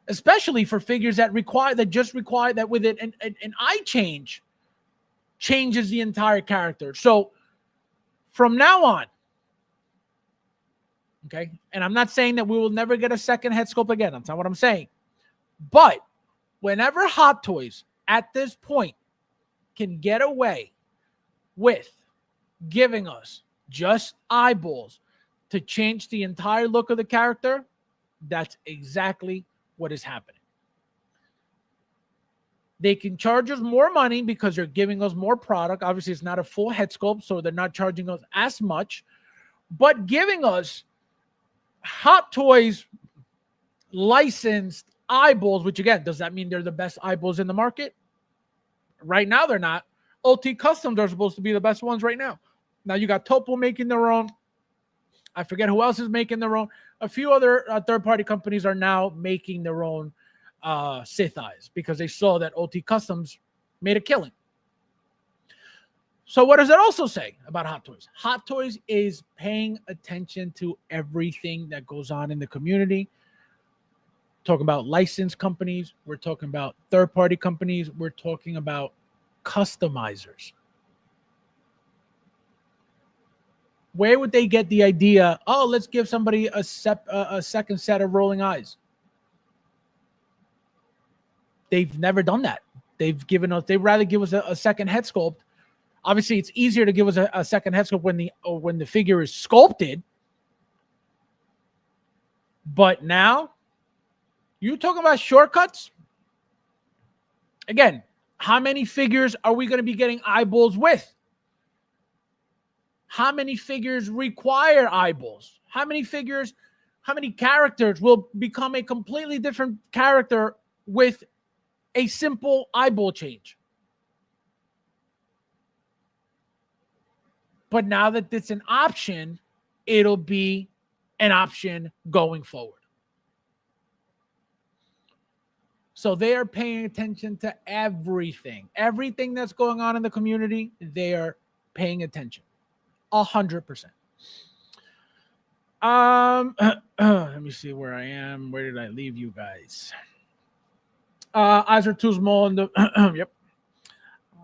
especially for figures that just require that with it an eye change changes the entire character. So from now on, okay, and I'm not saying that we will never get a second head sculpt again. That's not what I'm saying. But whenever Hot Toys at this point can get away with giving us just eyeballs to change the entire look of the character, that's exactly what is happening. They can charge us more money because they're giving us more product. Obviously, it's not a full head sculpt, so they're not charging us as much, but giving us Hot Toys licensed eyeballs, which again, does that mean they're the best eyeballs in the market? Right now, they're not. OT Customs are supposed to be the best ones right now. Now you got Topo making their own. I forget who else is making their own. A few other third-party companies are now making their own Sith eyes because they saw that OT Customs made a killing. So what does that also say about Hot Toys? Hot Toys is paying attention to everything that goes on in the community. Talking about licensed companies. We're talking about third-party companies. We're talking about customizers. Where would they get the idea, oh, let's give somebody a second set of rolling eyes? They've never done that. They'd rather give us a second head sculpt. Obviously, it's easier to give us a second head sculpt when the figure is sculpted. But now, you talking about shortcuts? Again, how many figures are we going to be getting eyeballs with? How many figures require eyeballs? How many characters will become a completely different character with a simple eyeball change? But now that it's an option, it'll be an option going forward. So they are paying attention to everything. Everything that's going on in the community, they are paying attention. 100%. Let me see where I am. Where did I leave you guys? Eyes are too small in the yep.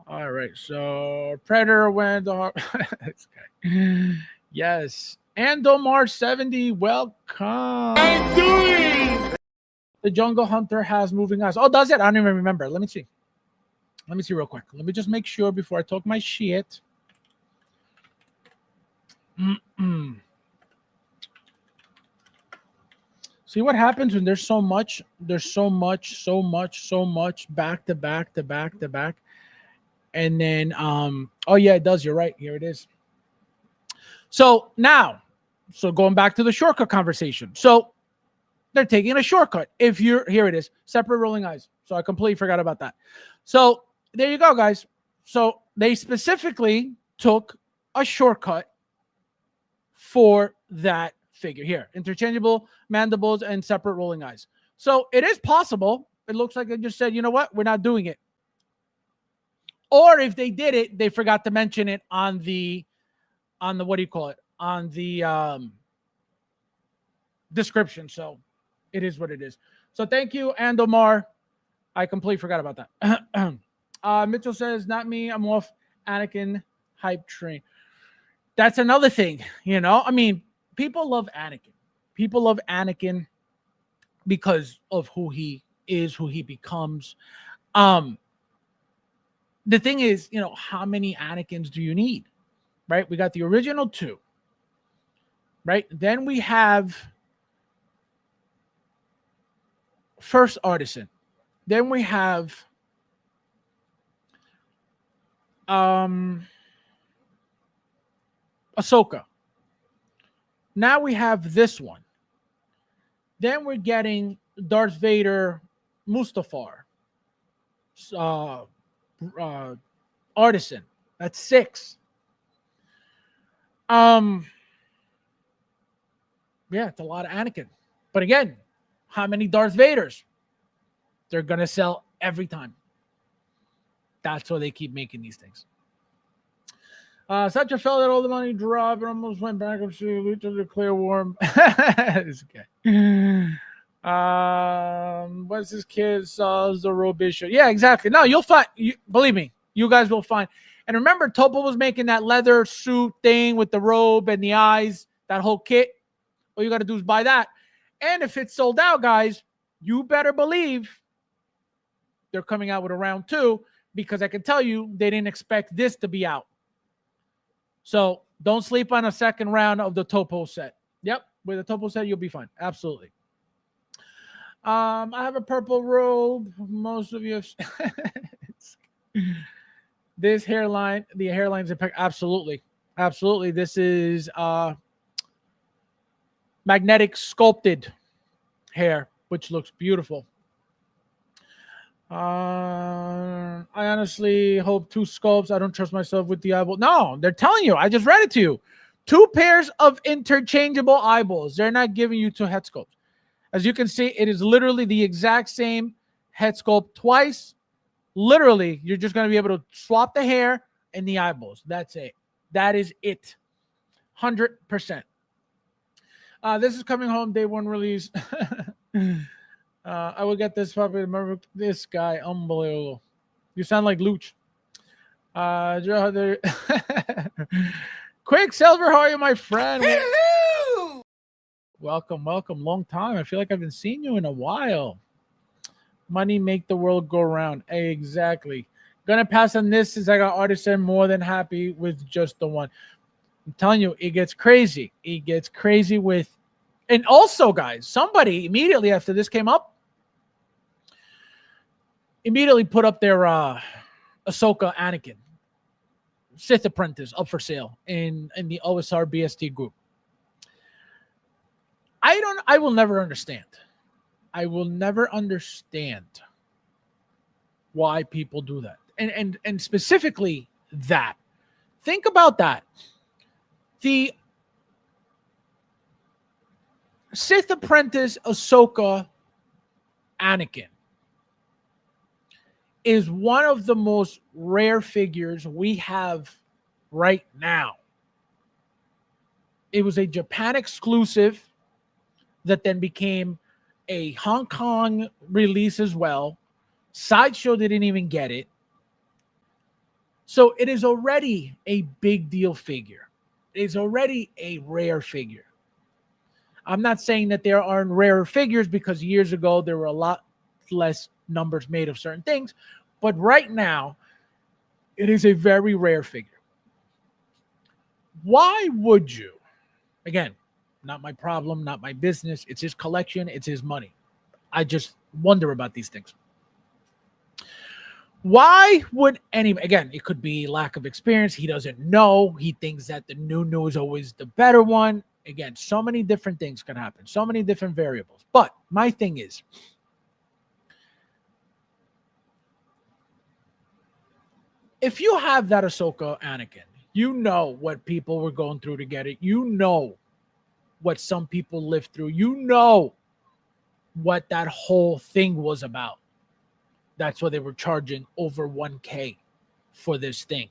All right, so Predator went this guy. Yes. Andomar 70, welcome. The Jungle Hunter has moving eyes. Oh, does it? I don't even remember. Let me see. Let me see real quick. Let me just make sure before I talk my shit. See what happens when there's so much back to back. And then, oh yeah, it does. You're right. Here it is. So now, going back to the shortcut conversation. So they're taking a shortcut. Here it is. Separate rolling eyes. So I completely forgot about that. So there you go, guys. So they specifically took a shortcut for that figure here. Interchangeable mandibles and separate rolling eyes. So it is possible. It looks like they just said, you know what? We're not doing it. Or if they did it, they forgot to mention it on the what do you call it? On the description. So it is what it is. So thank you, and Omar. I completely forgot about that. Mitchell says, not me. I'm off Anakin hype train. That's another thing, you know? I mean, people love Anakin. People love Anakin because of who he is, who he becomes. The thing is, you know, how many Anakins do you need? Right? We got the original 2. Right? Then we have First Artisan. Then we have Ahsoka. Now we have this one. Then we're getting Darth Vader, Mustafar, Artisan. That's 6. Yeah, it's a lot of Anakin. But again, how many Darth Vaders? They're gonna sell every time. That's why they keep making these things. Such a fell that all the money dropped and almost went bankruptcy to declare war. This guy. What's this kid saws the robe issue? Yeah, exactly. No, you'll find. Believe me, you guys will find. And remember, Topo was making that leather suit thing with the robe and the eyes, that whole kit. All you got to do is buy that. And if it's sold out, guys, you better believe they're coming out with a round 2, because I can tell you they didn't expect this to be out. So don't sleep on a second round of the Topo set. Yep, with a Topo set, you'll be fine. Absolutely. I have a purple robe. Most of you have this hairline. The hairline's impact. Absolutely. Absolutely. This is magnetic sculpted hair, which looks beautiful. I honestly hope 2 sculpts. I don't trust myself with the eyeball. No, they're telling you. I just read it to you. 2 pairs of interchangeable eyeballs. They're not giving you 2 head sculpts. As you can see, it is literally the exact same head sculpt twice. Literally, you're just going to be able to swap the hair and the eyeballs. That's it. That is it. 100%. This is coming home day 1 release. I will get this puppy. Remember this guy, unbelievable. You sound like Luch. Quicksilver, how are you, my friend? Hello! Welcome. Long time. I feel like I haven't seen you in a while. Money make the world go round. Exactly. Gonna pass on this since I got Artisan. More than happy with just the one. I'm telling you, it gets crazy. It gets crazy with. And also, guys, somebody immediately after this came up, immediately put up their Ahsoka Anakin Sith Apprentice up for sale in the OSR BST group. I will never understand. I will never understand why people do that. And specifically that. Think about that. The Sith Apprentice Ahsoka Anakin is one of the most rare figures we have right now. It was a Japan exclusive that then became a Hong Kong release as well. Sideshow didn't even get it. So it is already a big deal figure. It is already a rare figure. I'm not saying that there aren't rarer figures, because years ago there were a lot less numbers made of certain things. But right now, it is a very rare figure. Why would you? Again, not my problem, not my business. It's his collection. It's his money. I just wonder about these things. Why would anybody, again, it could be lack of experience. He doesn't know. He thinks that the new is always the better one. Again, so many different things can happen. So many different variables. But my thing is, if you have that Ahsoka Anakin, you know what people were going through to get it. You know what some people lived through. You know what that whole thing was about. That's why they were charging over 1K for this thing.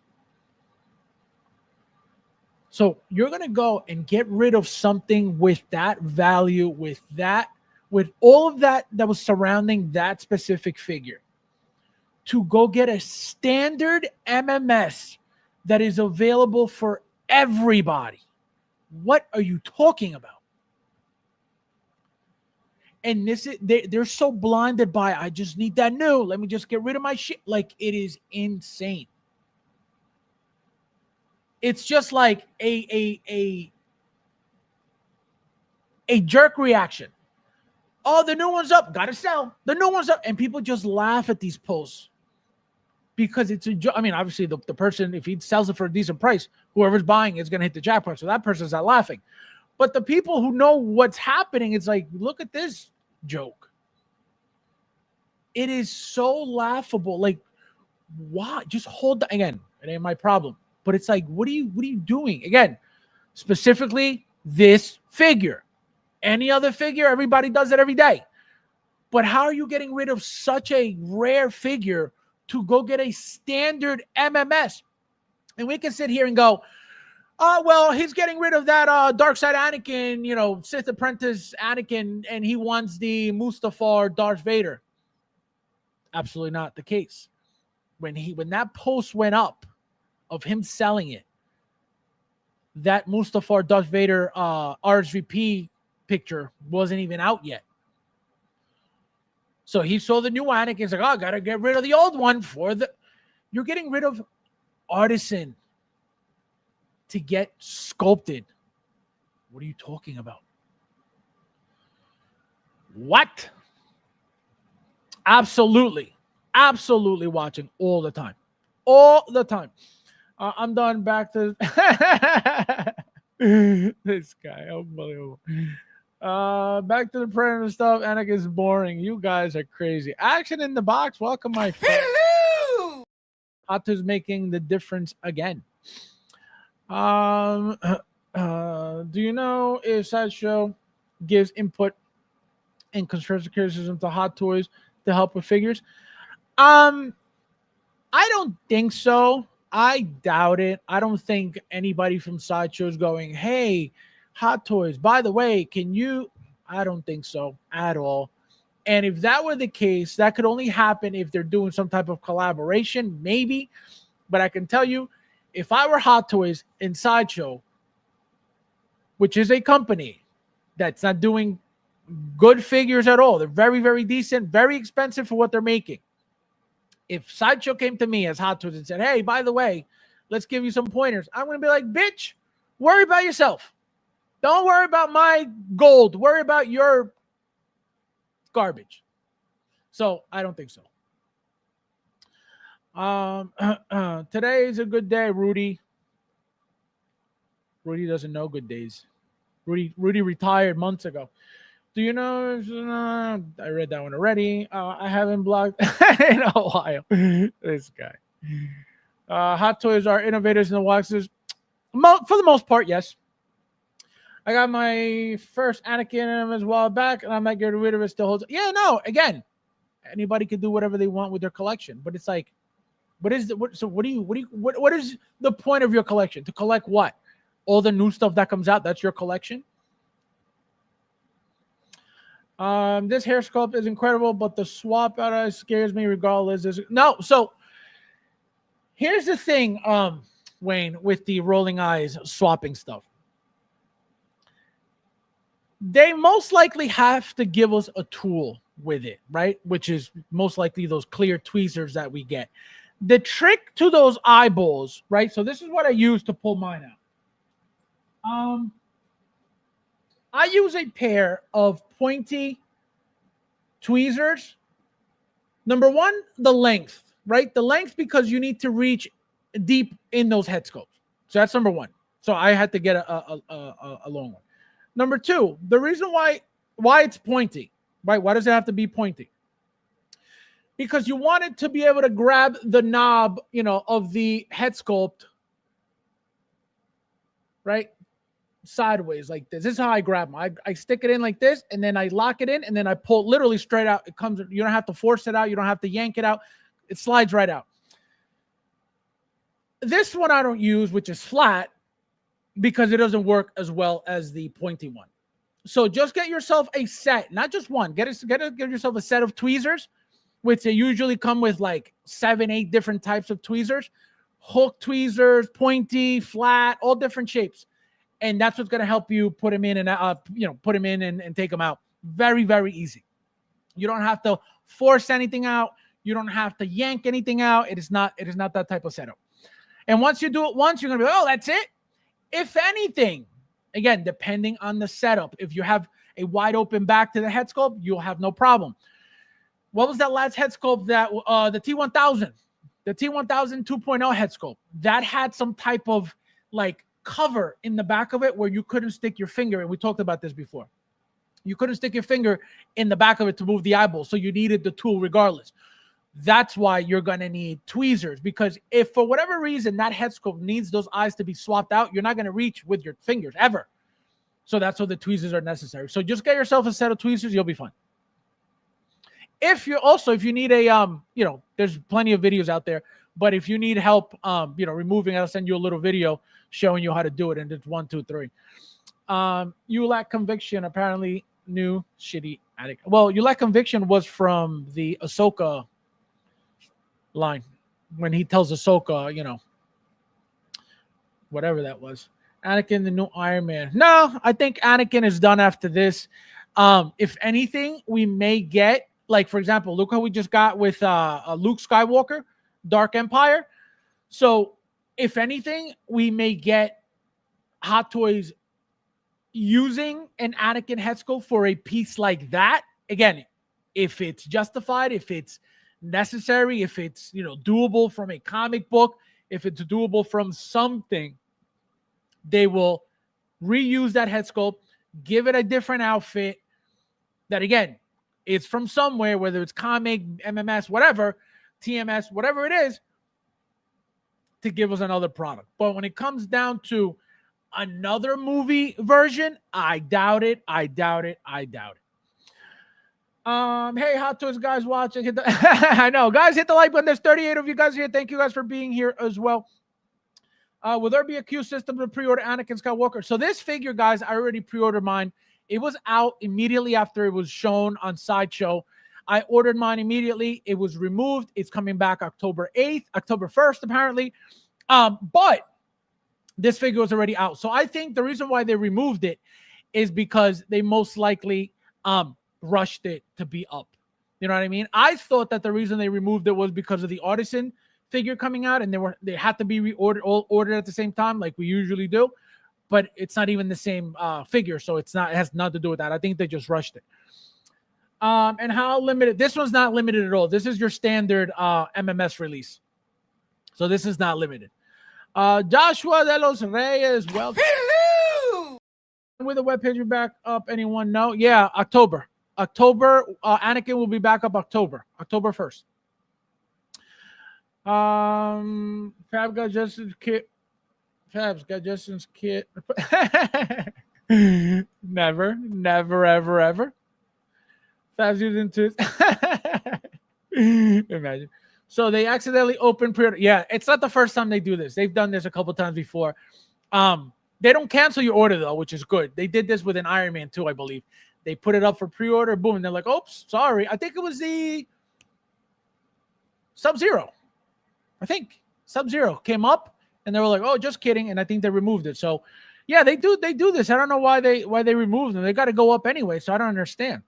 So you're going to go and get rid of something with that value, with all of that was surrounding that specific figure, to go get a standard MMS that is available for everybody. What are you talking about? And this is they're so blinded by, I just need that new. Let me just get rid of my shit. Like, it is insane. It's just like a jerk reaction. Oh, the new one's up. Gotta sell. The new one's up. And people just laugh at these posts because it's a joke. I mean, obviously, the person, if he sells it for a decent price, whoever's buying it's going to hit the jackpot. So that person's not laughing. But the people who know what's happening, it's like, look at this joke. It is so laughable. Like, why? Just hold on. Again, it ain't my problem. But it's like, what are you doing? Again, specifically this figure. Any other figure, everybody does it every day. But how are you getting rid of such a rare figure to go get a standard MMS? And we can sit here and go, oh, well, he's getting rid of that Dark Side Anakin, Sith Apprentice Anakin, and he wants the Mustafar Darth Vader. Absolutely not the case. When that post went up of him selling it, that Mustafar Darth Vader RSVP picture wasn't even out yet. So he saw the new Anakin. He's like, oh, I got to get rid of the old one you're getting rid of artisan to get sculpted. What are you talking about? What? Absolutely watching all the time. I'm done. Back to this guy. Unbelievable. Back to the Predator stuff. Anakin's boring. You guys are crazy. Action in the box. Welcome, my friend. Hello! Otto's making the difference again. Do you know if Sideshow gives input and constructive criticism to Hot Toys to help with figures? I don't think so. I doubt it. I don't think anybody from Sideshow is going, hey, Hot Toys, by the way, can you? I don't think so at all. And if that were the case, that could only happen if they're doing some type of collaboration, maybe. But I can tell you, if I were Hot Toys in Sideshow, which is a company that's not doing good figures at all, they're very, very decent, very expensive for what they're making. If Sideshow came to me as Hot Toys and said, hey, by the way, let's give you some pointers, I'm going to be like, bitch, worry about yourself. Don't worry about my gold. Worry about your garbage. So I don't think so. Today is a good day, Rudy. Rudy doesn't know good days. Rudy retired months ago. Do you know? I read that one already. I haven't blocked in a while. This guy. Hot Toys are innovators in the waxes. For the most part, yes. I got my first Anakin as well back, and I might get rid of it. Still holds. Yeah, no. Again, anybody can do whatever they want with their collection, but it's like, what is the point of your collection? To collect what? All the new stuff that comes out. That's your collection. This hair sculpt is incredible, but the swap out scares me regardless. So here's the thing, Wayne, with the rolling eyes swapping stuff. They most likely have to give us a tool with it, right? Which is most likely those clear tweezers that we get. The trick to those eyeballs, right? So this is what I use to pull mine out. I use a pair of pointy tweezers. Number one, the length, right? The length, because you need to reach deep in those head sculpts. So that's number one. So I had to get a long one. Number two, the reason why it's pointy, right? Why does it have to be pointy? Because you want it to be able to grab the knob, of the head sculpt, right? sideways like this. This is how I grab them. I stick it in like this, and then I lock it in, and then I pull literally straight out. It comes. You don't have to force it out. You don't have to yank it out. It slides right out. This one I don't use, which is flat, because it doesn't work as well as the pointy one. So just get yourself a set, not just one. Get yourself a set of tweezers, which they usually come with like 7, 8 different types of tweezers, hook tweezers, pointy, flat, all different shapes. And that's what's going to help you put them in and put them in and take them out. Very, very easy. You don't have to force anything out. You don't have to yank anything out. It is not that type of setup. And once you do it once, you're going to be like, oh, that's it. If anything, again, depending on the setup, if you have a wide open back to the head sculpt, you'll have no problem. What was that last head sculpt that the T1000, the T1000 2.0 head sculpt that had some type of like cover in the back of it where you couldn't stick your finger. And we talked about this before. You couldn't stick your finger in the back of it to move the eyeball. So you needed the tool regardless. That's why you're going to need tweezers, because if for whatever reason that head sculpt needs those eyes to be swapped out, you're not going to reach with your fingers ever. So that's why the tweezers are necessary. So just get yourself a set of tweezers. You'll be fine. If you need a, there's plenty of videos out there, but if you need help, removing, I'll send you a little video showing you how to do it. And it's 1, 2, 3. You lack conviction. Apparently new shitty attic. Well, you lack conviction was from the Ahsoka line when he tells Ahsoka, whatever that was. Anakin, the new Iron Man. No, I think Anakin is done after this. If anything, we may get, like, for example, look how we just got with Luke Skywalker, Dark Empire. So if anything, we may get Hot Toys using an Anakin head sculpt for a piece like that. Again, if it's justified, if it's necessary, if it's doable from a comic book, if it's doable from something, they will reuse that head sculpt, give it a different outfit that, again, it's from somewhere, whether it's comic, MMS, whatever, TMS, whatever it is, to give us another product. But when it comes down to another movie version, I doubt it. Hey, Hot Toys guys watching. Hit the I know, guys, hit the like button. There's 38 of you guys here. Thank you guys for being here as well. Will there be a queue system to pre-order Anakin Skywalker? So this figure, guys, I already pre-ordered mine. It was out immediately after it was shown on Sideshow. I ordered mine immediately. It was removed. It's coming back October 1st, apparently. But this figure was already out. So I think the reason why they removed it is because they most likely rushed it to be up. You know what I mean? I thought that the reason they removed it was because of the Artisan figure coming out, and they had to be reordered, all ordered at the same time, like we usually do. But it's not even the same figure, so it has nothing to do with that. I think they just rushed it. And how limited? This one's not limited at all. This is your standard MMS release, so this is not limited. Joshua de los Reyes, well, hello. With the webpage back up, anyone know? Yeah, October. Anakin will be back up October 1st. Fab got Justin's kit. Fab's got Justin's kit. Never, ever. Fab's using to imagine. So they accidentally opened pre-order. Yeah, it's not the first time they do this. They've done this a couple times before. They don't cancel your order though, which is good. They did this with an Iron Man 2, I believe. They put it up for pre-order, boom, and they're like, oops, sorry. I think it was the Sub-Zero. I think Sub-Zero came up and they were like, oh, just kidding. And I think they removed it. So yeah, they do this. I don't know why they removed them. They got to go up anyway. So I don't understand.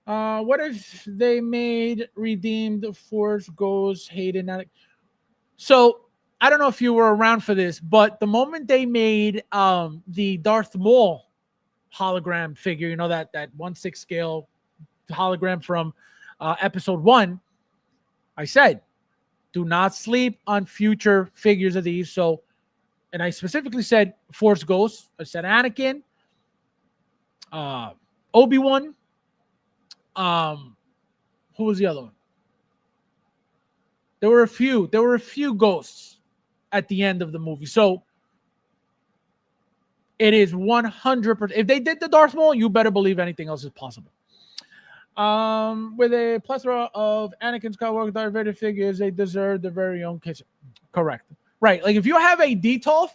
What if they made redeemed Force Ghost Hayden? So I don't know if you were around for this, but the moment they made the Darth Maul hologram figure, that 1/6 scale hologram from episode 1, I said, do not sleep on future figures of these. So, and I specifically said Force Ghost. I said Anakin, Obi-Wan. Who was the other one? There were a few ghosts at the end of the movie. So It is 100%. If they did the Darth Maul, you better believe anything else is possible. With a plethora of Anakin Skywalker, Darth Vader figures, they deserve their very own kiss. Correct. Right. Like if you have a DTOF,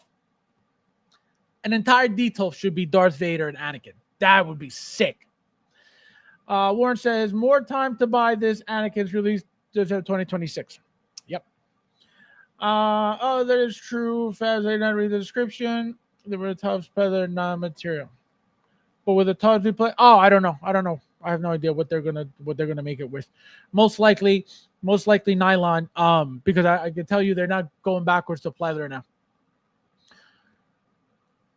an entire DTOF should be Darth Vader and Anakin. That would be sick. Warren says, more time to buy this Anakin's release 2026. Yep. Oh, that is true. Fabs, I did not read the description. There were Tusk Predator non-material. But with the Tusk we play, I don't know. I have no idea what they're gonna make it with. Most likely nylon. Because I can tell you they're not going backwards to pleather now.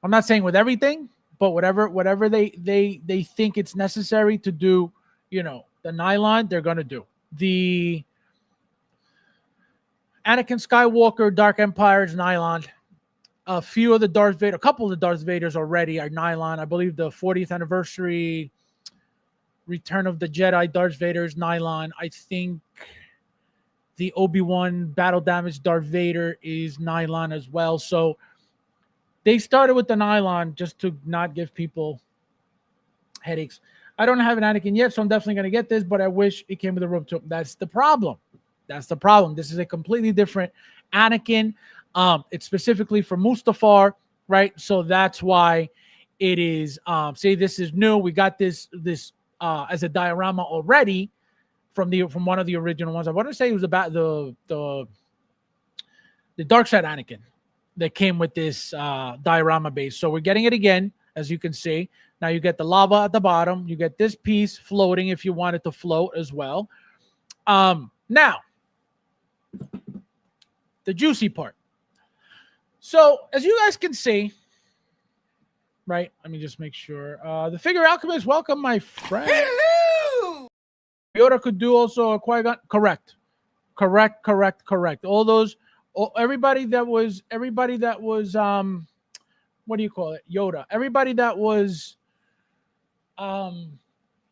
I'm not saying with everything, but whatever they think it's necessary to do, the nylon, they're gonna do. The Anakin Skywalker Dark Empire is nylon. A couple of the Darth Vaders already are nylon. I believe the 40th anniversary Return of the Jedi Darth Vader is nylon. I think the Obi-Wan battle damage Darth Vader is nylon as well. So they started with the nylon just to not give people headaches. I don't have an Anakin yet, so I'm definitely going to get this, but I wish it came with a robe too. That's the problem. This is a completely different Anakin. It's specifically for Mustafar, right? So that's why it is. Say this is new. We got this as a diorama already from one of the original ones. I want to say it was about the dark side Anakin that came with this diorama base. So we're getting it again, as you can see. Now you get the lava at the bottom. You get this piece floating if you want it to float as well. Now, the juicy part. So as you guys can see, right? Let me just make sure. The Figure Alchemist, welcome, my friend. Hello! Yoda could do also a Qui-Gon. Correct. All those, everybody that was what do you call it? Yoda. Everybody that was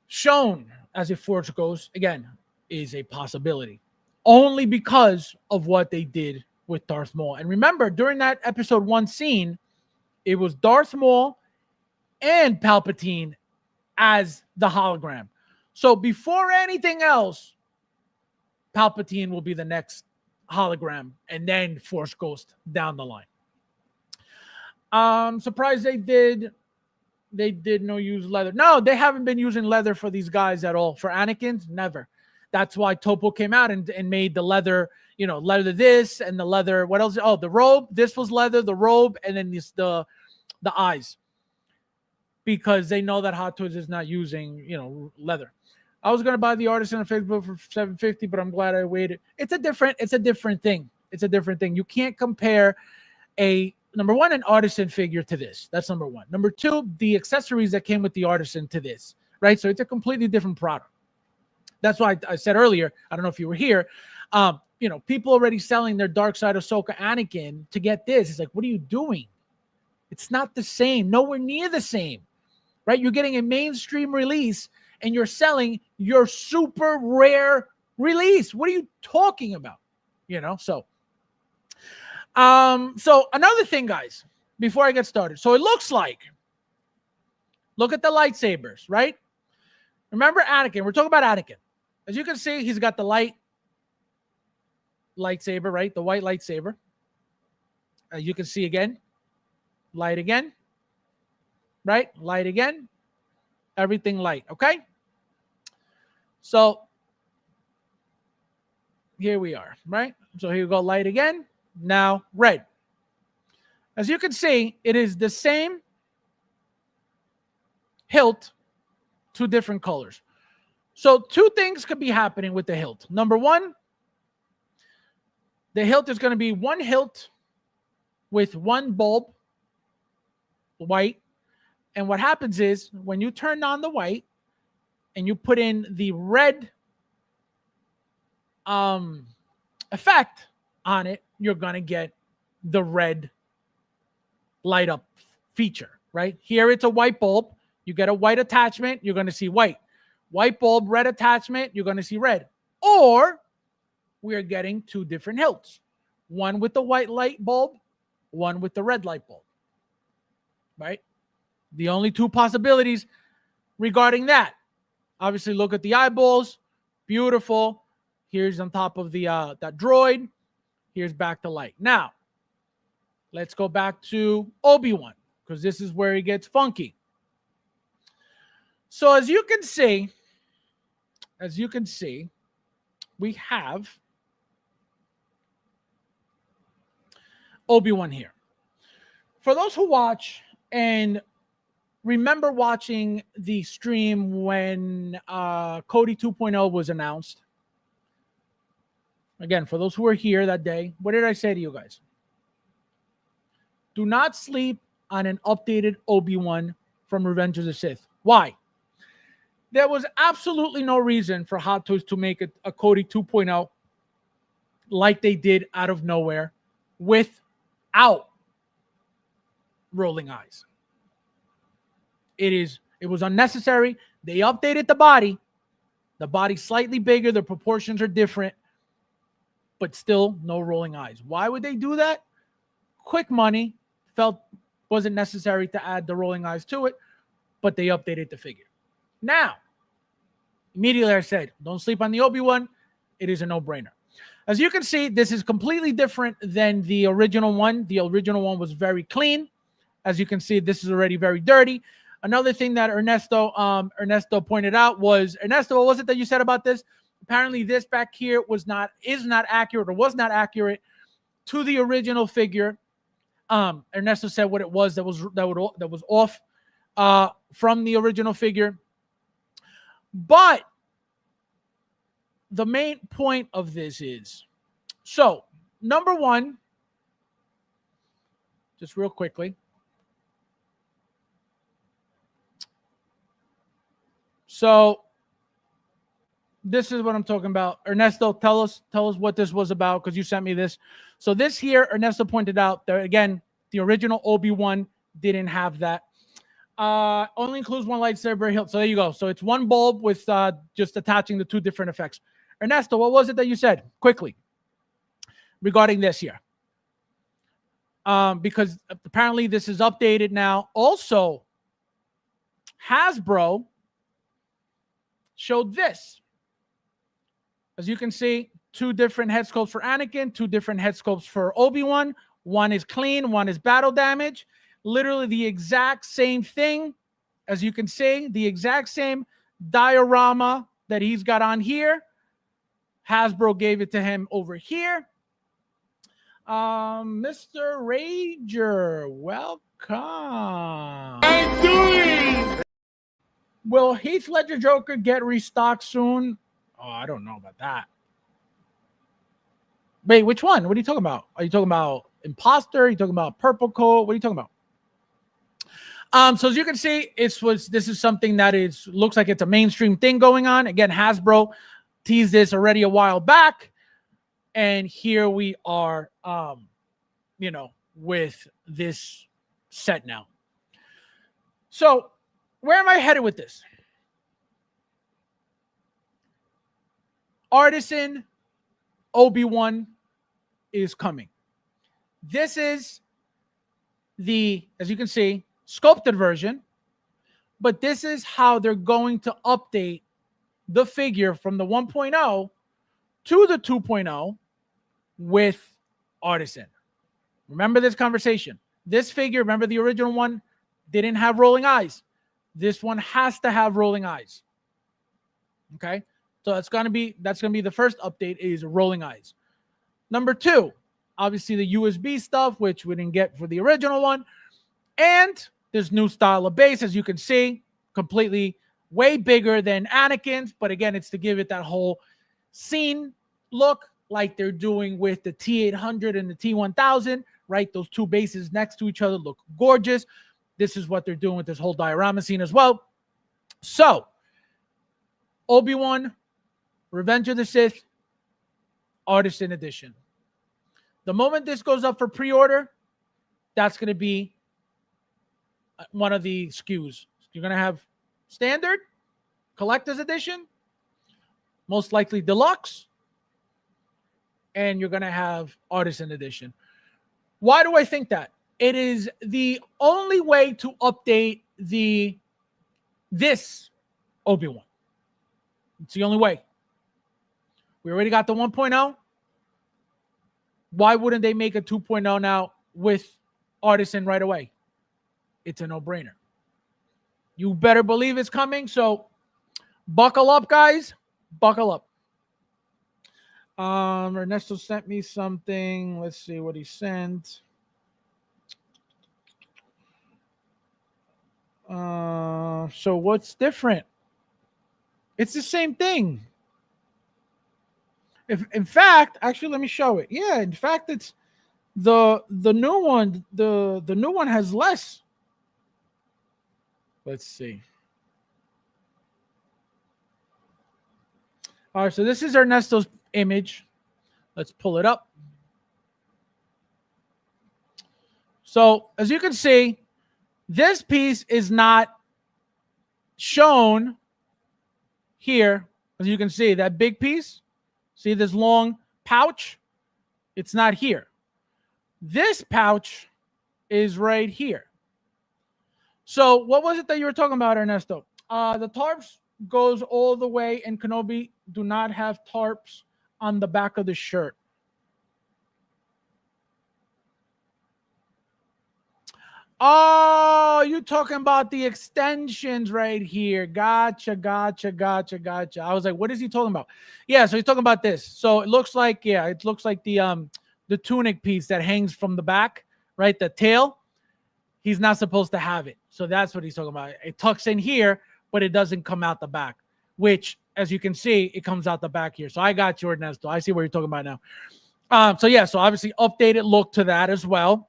shown as a Force Ghost, again, is a possibility. Only because of what they did with Darth Maul. And remember, during that episode 1 scene, it was Darth Maul and Palpatine as the hologram. So before anything else, Palpatine will be the next hologram and then Force Ghost down the line. Surprised they did no use leather. No, they haven't been using leather for these guys at all. For Anakin's, never. That's why Topo came out and made the leather, leather this and the leather. What else? Oh, the robe. This was leather, the robe, and then the eyes. Because they know that Hot Toys is not using, leather. I was gonna buy the Artisan on Facebook for $750, but I'm glad I waited. It's a different thing. You can't compare number one, an Artisan figure to this. That's number one. Number two, the accessories that came with the Artisan to this, right? So it's a completely different product. That's why I said earlier, I don't know if you were here, people already selling their Dark Side Ahsoka Anakin to get this. It's like, what are you doing? It's not the same, nowhere near the same, right? You're getting a mainstream release and you're selling your super rare release. What are you talking about? So another thing, guys, before I get started. So it looks like, look at the lightsabers, right? Remember Anakin, we're talking about Anakin. As you can see, he's got the lightsaber, right? The white lightsaber. You can see again, light again, right? Light again, everything light, okay? So here we are, right? So here we go, light again, now red. As you can see, it is the same hilt, two different colors. So two things could be happening with the hilt. Number one, the hilt is going to be one hilt with one bulb, white. And what happens is when you turn on the white and you put in the red effect on it, you're going to get the red light up feature, right? Here it's a white bulb. You get a white attachment, you're going to see white. White bulb, red attachment, you're going to see red. Or we are getting two different hilts. One with the white light bulb, one with the red light bulb. right? The only two possibilities regarding that. Obviously, look at the eyeballs. Beautiful. Here's on top of the that droid. Here's back to light. Now, let's go back to Obi-Wan, because this is where he gets funky. So as you can see, we have Obi-Wan here. For those who watch and remember watching the stream when Cody 2.0 was announced, again, for those who were here that day, what did I say to you guys? Do not sleep on an updated Obi-Wan from Revenge of the Sith. Why? There was absolutely no reason for Hot Toys to make a Cody 2.0 like they did out of nowhere without rolling eyes. It was unnecessary. They updated the body. The body's slightly bigger. The proportions are different, but still no rolling eyes. Why would they do that? Quick money. Felt wasn't necessary to add the rolling eyes to it, but they updated the figure. Now, immediately I said, don't sleep on the Obi-Wan. It is a no-brainer. As you can see, this is completely different than the original one. The original one was very clean. As you can see, this is already very dirty. Another thing that Ernesto pointed out was, Ernesto, what was it that you said about this? Apparently this back here is not accurate, or was not accurate to the original figure. Ernesto said what it was that was off from the original figure. But the main point of this is, so number one, just real quickly. So this is what I'm talking about. Ernesto, tell us what this was about, because you sent me this. So this here, Ernesto pointed out that, again, the original Obi-Wan didn't have that. Only includes one lightsaber hilt. So there you go. So it's one bulb with just attaching the two different effects. Ernesto, what was it that you said quickly regarding this here? Because apparently this is updated now. Also, Hasbro showed this. As you can see, two different head sculpts for Anakin, two different head sculpts for Obi-Wan. One is clean, one is battle damage. Literally the exact same thing. As you can see, the exact same diorama that he's got on here. Hasbro gave it to him over here. Mr. Rager, welcome. I'm doing. Will Heath Ledger Joker get restocked soon? Oh, I don't know about that. Wait, which one? What are you talking about? Are you talking about Imposter? Are you talking about Purple Coat? What are you talking about? So as you can see, this is something that looks like it's a mainstream thing going on. Again, Hasbro teased this already a while back, and here we are, with this set now. So where am I headed with this? Artisan Obi-Wan is coming. This is as you can see, sculpted version, but this is how they're going to update the figure from the 1.0 to the 2.0 with Artisan. Remember this conversation. This figure, remember the original one, didn't have rolling eyes. This one has to have rolling eyes. Okay? So that's gonna be the first update, is rolling eyes. Number two, obviously the USB stuff, which we didn't get for the original one. And this new style of base, as you can see, completely way bigger than Anakin's. But again, it's to give it that whole scene look, like they're doing with the T800 and the T1000, right? Those two bases next to each other look gorgeous. This is what they're doing with this whole diorama scene as well. So, Obi-Wan, Revenge of the Sith, Artisan Edition. The moment this goes up for pre-order, that's going to be one of the SKUs. You're going to have Standard, Collector's Edition, most likely Deluxe, and you're going to have Artisan Edition. Why do I think that? It is the only way to update this Obi-Wan. It's the only way. We already got the 1.0. Why wouldn't they make a 2.0 now with Artisan right away? It's a no-brainer. You better believe it's coming. So buckle up, guys. Buckle up. Ernesto sent me something. Let's see what he sent. So what's different? It's the same thing. If in fact, actually, let me show it. Yeah, in fact, it's the new one. The new one has less. Let's see. All right, so this is Ernesto's image. Let's pull it up. So as you can see, this piece is not shown here. As you can see, that big piece, see this long pouch? It's not here. This pouch is right here. So what was it that you were talking about, Ernesto? The tarps goes all the way, and Kenobi do not have tarps on the back of the shirt. Oh, you talking about the extensions right here. Gotcha. I was like, what is he talking about? Yeah, so he's talking about this. So it looks like, yeah, it looks like the tunic piece that hangs from the back, right? The tail. He's not supposed to have it. So that's what he's talking about. It tucks in here, but it doesn't come out the back, which, as you can see, it comes out the back here. So I got you, Ernesto. I see what you're talking about now. So yeah, so obviously updated look to that as well.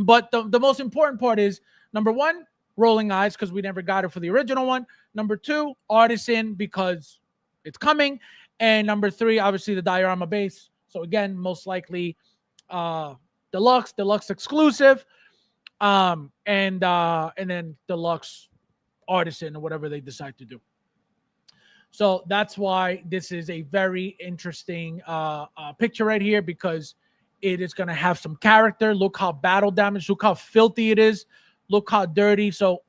But the most important part is, number one, rolling eyes, because we never got it for the original one. Number two, Artisan, because it's coming. And number three, obviously the diorama base. So again, most likely deluxe exclusive, and then deluxe Artisan or whatever they decide to do. So that's why this is a very interesting picture right here, because it is going to have some character. Look how battle damaged. Look how filthy it is. Look how dirty. So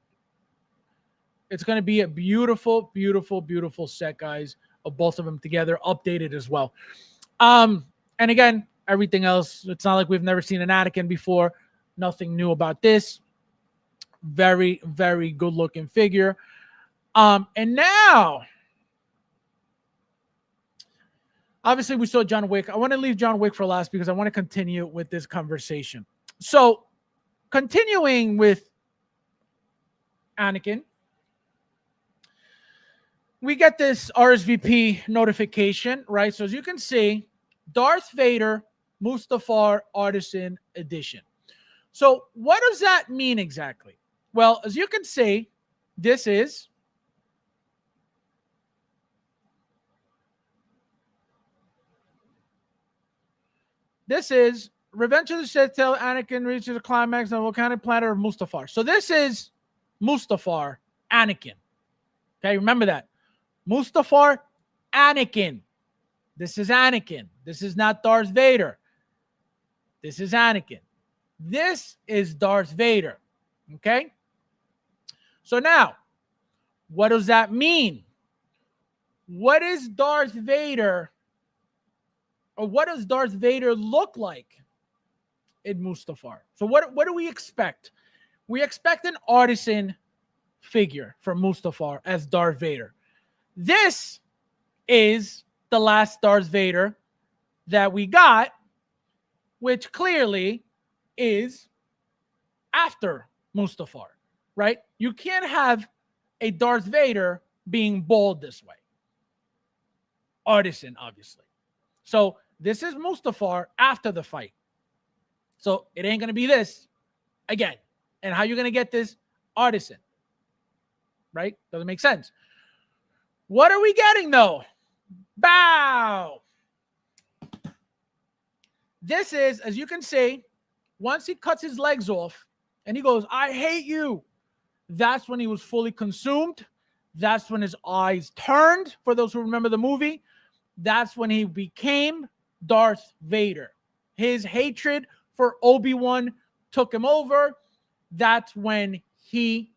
it's going to be a beautiful, beautiful, beautiful set, guys, of both of them together, updated as well. And again, everything else, it's not like we've never seen an Anakin before. Nothing new about this. Very, very good looking figure. And now, obviously, we saw John Wick. I want to leave John Wick for last because I want to continue with this conversation. So, continuing with Anakin, we get this RSVP notification, right? So, as you can see, Darth Vader Mustafar Artisan Edition. So, what does that mean exactly? Well, as you can see, this is Revenge of the Sith till Anakin reaches the climax on the volcanic planet of Mustafar. So this is Mustafar Anakin. Okay, remember that. Mustafar Anakin. This is Anakin. This is not Darth Vader. This is Anakin. This is Darth Vader. Okay? So now, what does that mean? What is Darth Vader? Or what does Darth Vader look like in Mustafar? So what do we expect? We expect an Artisan figure from Mustafar as Darth Vader. This is the last Darth Vader that we got, which clearly is after Mustafar, right? You can't have a Darth Vader being bald this way. Artisan, obviously. So this is Mustafar after the fight. So it ain't going to be this again. And how you going to get this? Artisan. Right? Doesn't make sense. What are we getting, though? Bow. This is, as you can see, once he cuts his legs off and he goes, I hate you. That's when he was fully consumed. That's when his eyes turned, for those who remember the movie. That's when he became Darth Vader. His hatred for Obi-Wan took him over, that's when he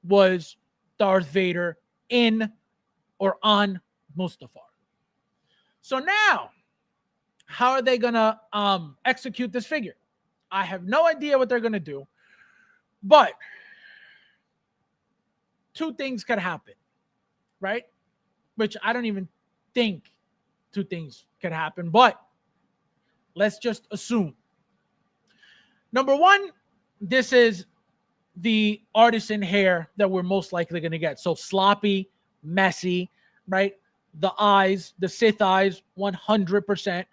was Darth Vader in or on Mustafar. So now, how are they going to execute this figure? I have no idea what they're going to do, but two things could happen, right? Which I don't even think two things could happen, but let's just assume. Number one, this is the artisan hair that we're most likely going to get. So sloppy, messy, right? The eyes, the Sith eyes, 100%.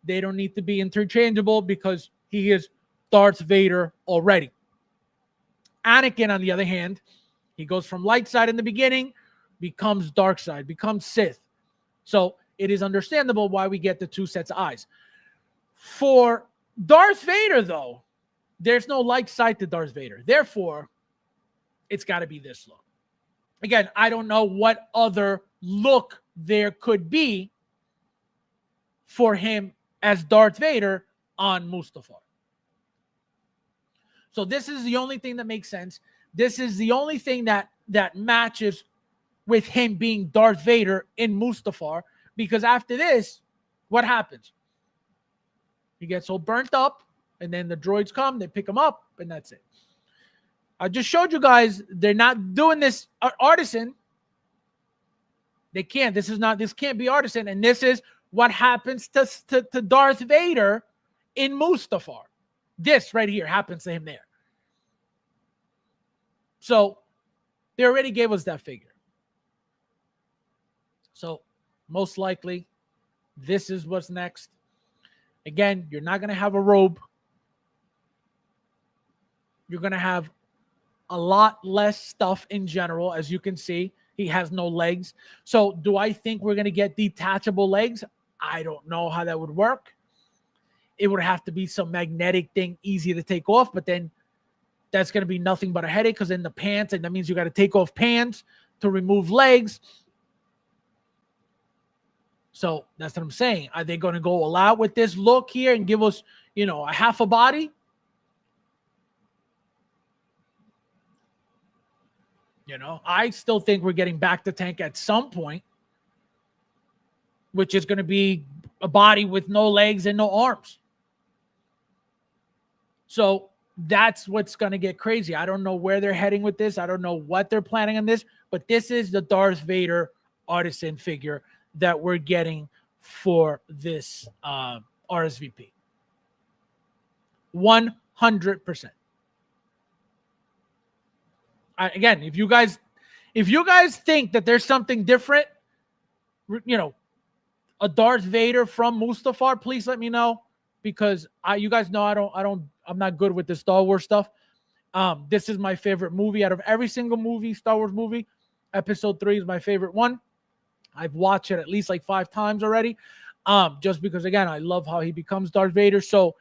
They don't need to be interchangeable because he is Darth Vader already. Anakin, on the other hand, he goes from light side in the beginning, becomes dark side, becomes Sith. So it is understandable why we get the two sets of eyes. For Darth Vader, though, there's no light side to Darth Vader. Therefore, it's got to be this look. Again, I don't know what other look there could be for him as Darth Vader on Mustafar. So this is the only thing that makes sense. This is the only thing that matches with him being Darth Vader in Mustafar, because after this, what happens? He gets all burnt up, and then the droids come, they pick him up, and that's it. I just showed you guys they're not doing this artisan. They can't. This can't be artisan, and this is what happens to Darth Vader in Mustafar. This right here happens to him there. So they already gave us that figure. So most likely, this is what's next. Again, you're not going to have a robe. You're going to have a lot less stuff in general. As you can see, he has no legs. So do I think we're going to get detachable legs? I don't know how that would work. It would have to be some magnetic thing, easy to take off, but then that's going to be nothing but a headache because in the pants, and that means you got to take off pants to remove legs. So that's what I'm saying. Are they going to go all out with this look here and give us, a half a body? I still think we're getting back to tank at some point, which is going to be a body with no legs and no arms. So that's what's going to get crazy. I don't know where they're heading with this. I don't know what they're planning on this, but this is the Darth Vader artisan figure that we're getting for this RSVP. 100%. Again, if you guys think that there's something different, a Darth Vader from Mustafar, please let me know, because you guys know I'm not good with the Star Wars stuff. This is my favorite movie out of every single movie, Star Wars movie. Episode 3 is my favorite one. I've watched it at least like 5 times already. Just because, again, I love how he becomes Darth Vader. So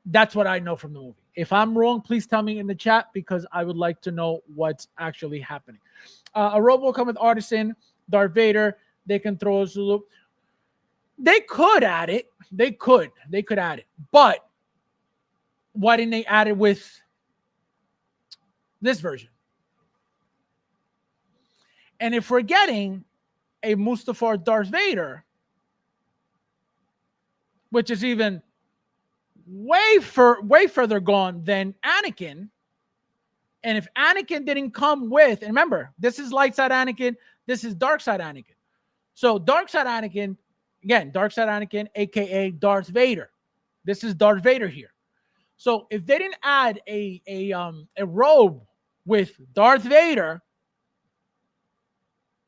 that's what I know from the movie. If I'm wrong, please tell me in the chat, because I would like to know what's actually happening. A robe will come with artisan, Darth Vader. They can throw us a loop. They could add it. They could add it. But why didn't they add it with this version? And if we're getting a Mustafar Darth Vader, which is even way further gone than Anakin, and if Anakin didn't come with, and remember, this is light side Anakin, this is dark side Anakin. So dark side Anakin, again, dark side Anakin, aka Darth Vader. This is Darth Vader here. So if they didn't add a robe with Darth Vader,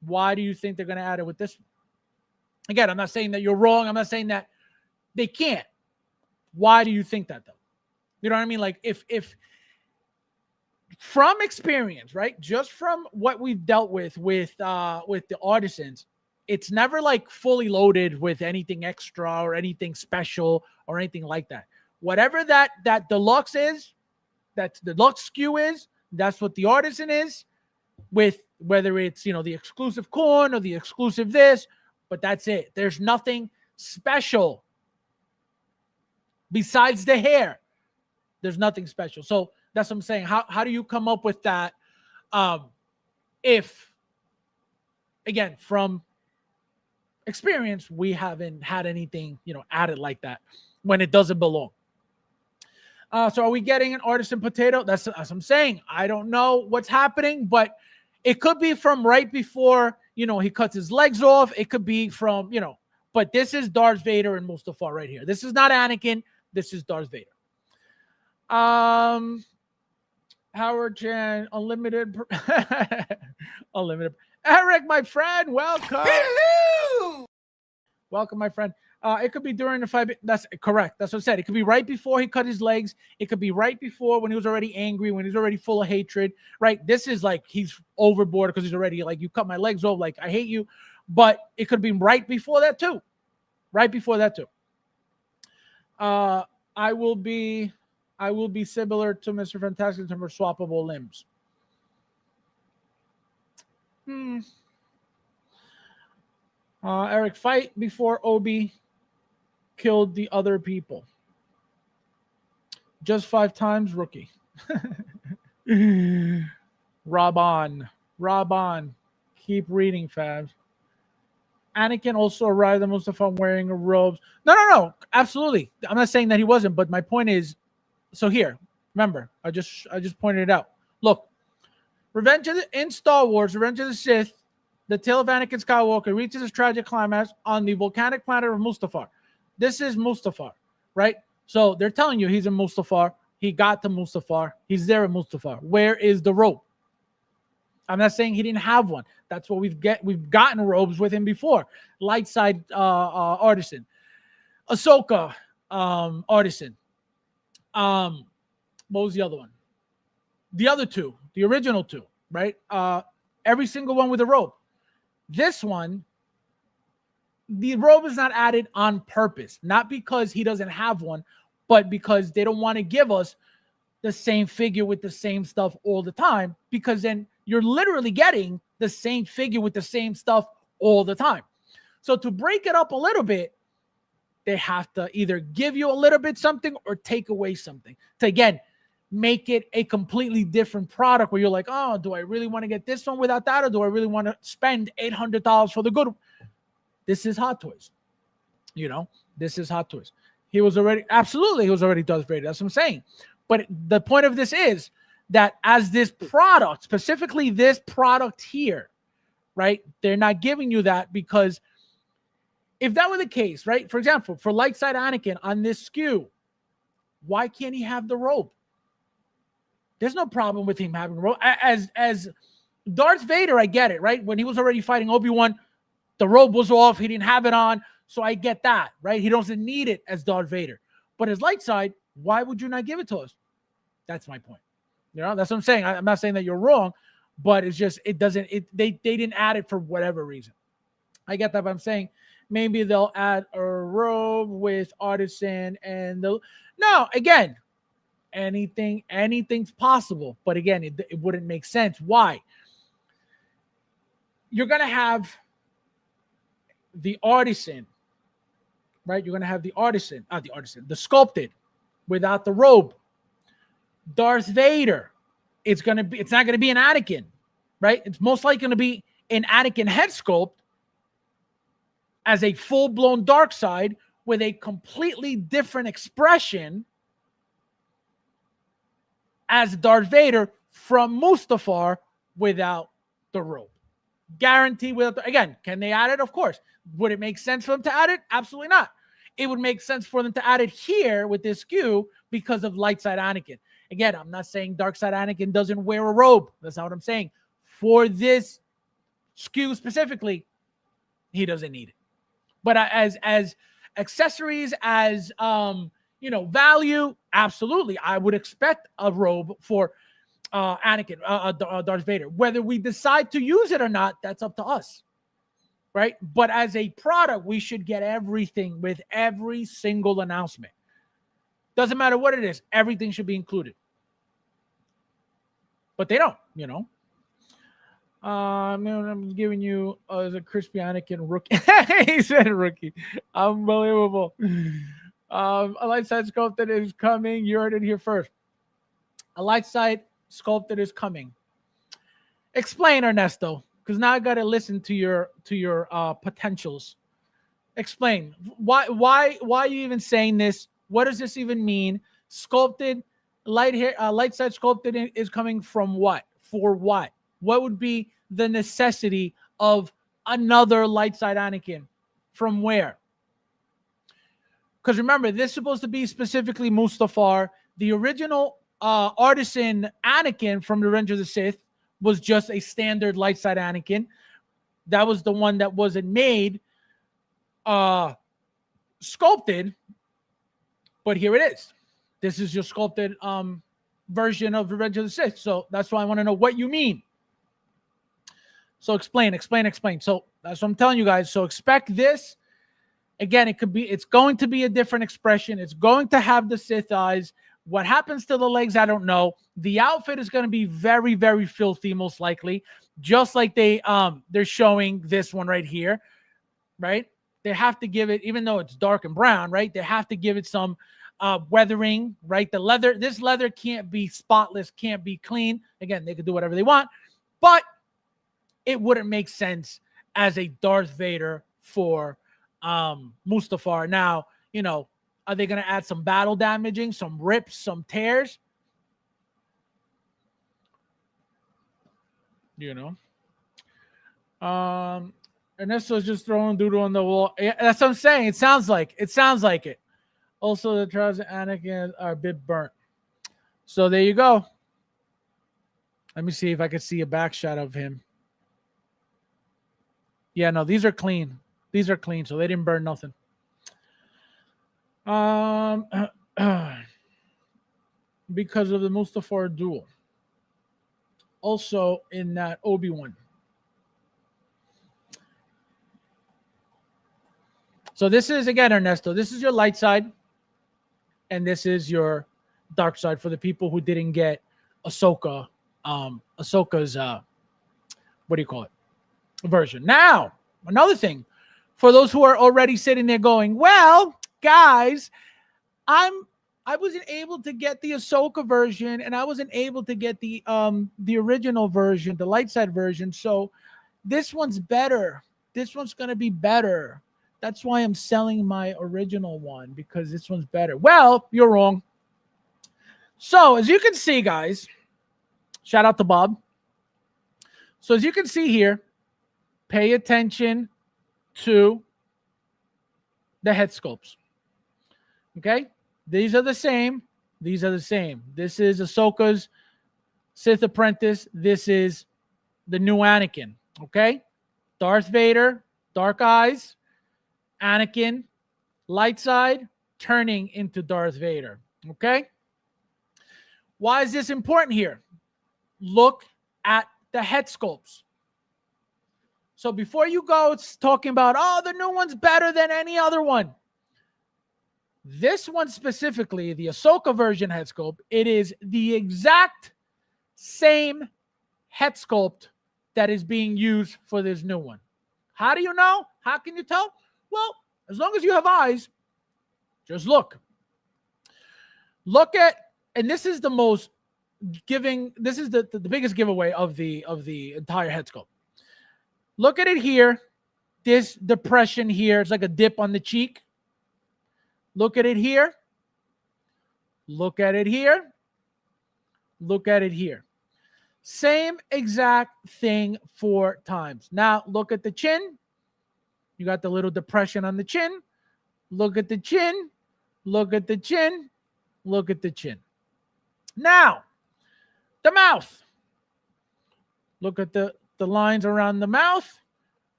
why do you think they're going to add it with this one? Again, I'm not saying that you're wrong. I'm not saying that they can't. Why do you think that, though? You know what I mean? Like, if from experience, right? Just from what we've dealt with the artisans, it's never like fully loaded with anything extra or anything special or anything like that. Whatever that deluxe is, that the deluxe SKU is, that's what the artisan is, with whether it's, the exclusive corn or the exclusive this, but that's it. There's nothing special besides the hair. There's nothing special. So that's what I'm saying. How do you come up with that? If, again, from experience, we haven't had anything, added like that when it doesn't belong. So are we getting an artisan potato? That's what I'm saying. I don't know what's happening, but it could be from right before, he cuts his legs off. It could be from, but this is Darth Vader and Mustafar right here. This is not Anakin. This is Darth Vader. Howard Chan, unlimited. Unlimited. Eric, my friend, welcome. Hello! Welcome, my friend. It could be during the fight. That's correct. That's what I said. It could be right before he cut his legs. It could be right before when he was already angry, when he's already full of hatred, right? This is like he's overboard because he's already like, you cut my legs off, like, I hate you. But it could be right before that too. Right before that too. I will be similar to Mr. Fantastic in terms of swappable limbs. Eric, fight before Obi killed the other people. Just 5 times, rookie. Raban. Keep reading, Fabs. Anakin also arrived at Mustafar wearing robes. No. Absolutely. I'm not saying that he wasn't, but my point is, so here, remember, I just pointed it out. Look, in Star Wars, Revenge of the Sith, the tale of Anakin Skywalker reaches its tragic climax on the volcanic planet of Mustafar. This is Mustafar, right? So they're telling you he's in Mustafar. He got to Mustafar. He's there at Mustafar. Where is the rope? I'm not saying he didn't have one. That's what we've gotten robes with him before. Light side artisan. Ahsoka artisan. What was the other one? The other two, the original two, right? Every single one with a robe. This one, the robe is not added on purpose, not because he doesn't have one, but because they don't want to give us the same figure with the same stuff all the time, because then you're literally getting the same figure with the same stuff all the time. So to break it up a little bit, they have to either give you a little bit something or take away something to, again, make it a completely different product where you're like, oh, do I really want to get this one without that? Or do I really want to spend $800 for the good one? This is Hot Toys. This is Hot Toys. He was already Darth Vader. That's what I'm saying. But the point of this is that as this product, specifically this product here, right? They're not giving you that because if that were the case, right? For example, for light side Anakin on this SKU, why can't he have the robe? There's no problem with him having a robe. As Darth Vader, I get it, right? When he was already fighting Obi-Wan, the robe was off. He didn't have it on. So I get that, right? He doesn't need it as Darth Vader. But as light side, why would you not give it to us? That's my point. That's what I'm saying. I'm not saying that you're wrong, but it's just, they didn't add it for whatever reason. I get that, but I'm saying maybe they'll add a robe with artisan and no, again, anything's possible. But again, it wouldn't make sense. Why? You're going to have the artisan, right? You're going to have the sculpted without the robe. Darth Vader, it's not going to be an Anakin, right? It's most likely going to be an Anakin head sculpt as a full-blown dark side with a completely different expression as Darth Vader from Mustafar without the robe. Guaranteed again, can they add it? Of course. Would it make sense for them to add it? Absolutely not. It would make sense for them to add it here with this SKU because of light side Anakin. Again, I'm not saying dark side Anakin doesn't wear a robe. That's not what I'm saying. For this SKU specifically, he doesn't need it. But as accessories, as value, absolutely, I would expect a robe for Anakin, Darth Vader. Whether we decide to use it or not, that's up to us, right? But as a product, we should get everything with every single announcement. Doesn't matter what it is. Everything should be included. But they don't, I'm giving you as a crispy Anakin rookie. He said rookie. Unbelievable. A light side sculpt that is coming. You heard it here first. A light side sculpted is coming. Explain, Ernesto, because now I got to listen to your potentials. Explain why are you even saying this? What does this even mean? Sculpted light side sculpted is coming from what? For what? What would be the necessity of another light side Anakin? From where? Because remember, this is supposed to be specifically Mustafar. The original artisan Anakin from the Revenge of the Sith was just a standard light side Anakin. That was the one that wasn't made sculpted, but here it is. This is your sculpted version of Revenge of the Sith. So that's why I want to know what you mean. So explain. So that's what I'm telling you guys. So expect this. Again, it's going to be a different expression. It's going to have the Sith eyes. What happens to the legs, I don't know. The outfit is going to be very, very filthy, most likely. Just like they're showing this one right here, right? They have to give it, even though it's dark and brown, right? They have to give it some weathering, right? This leather can't be spotless, can't be clean. Again, they can do whatever they want, but it wouldn't make sense as a Darth Vader for Mustafar. Now, are they going to add some battle damaging, some rips, some tears? Ernesto's just throwing doodle on the wall. Yeah, that's what I'm saying. It sounds like it. Also, the trousers of Anakin are a bit burnt. So there you go. Let me see if I can see a back shot of him. Yeah, no, these are clean. These are clean, so they didn't burn nothing. Because of the Mustafar duel. Also in that Obi-Wan. So this is, again, Ernesto, this is your light side, and this is your dark side for the people who didn't get Ahsoka's, version. Now, another thing, for those who are already sitting there going, well, guys, I wasn't able to get the Ahsoka version, and I wasn't able to get the original version, the light side version, so this one's better. This one's going to be better. That's why I'm selling my original one, because this one's better. Well, you're wrong. So as you can see, guys, shout out to Bob. So as you can see here, pay attention to the head sculpts. Okay? These are the same. These are the same. This is Ahsoka's Sith apprentice. This is the new Anakin. Okay? Darth Vader, dark eyes. Anakin, light side, turning into Darth Vader. Okay? Why is this important here? Look at the head sculpts. So before you go, it's talking about, oh, the new one's better than any other one. This one specifically, the Ahsoka version head sculpt, it is the exact same head sculpt that is being used for this new one. How do you know? How can you tell? Well, as long as you have eyes, just look. Look at, and this is the most giving, this is the biggest giveaway of the entire head sculpt. Look at it here. This depression here, it's like a dip on the cheek. Look at it here. Look at it here. Look at it here. Same exact thing 4 times. Now, look at the chin. You got the little depression on the chin. Look at the chin. Look at the chin. Look at the chin. Now, the mouth. Look at the lines around the mouth.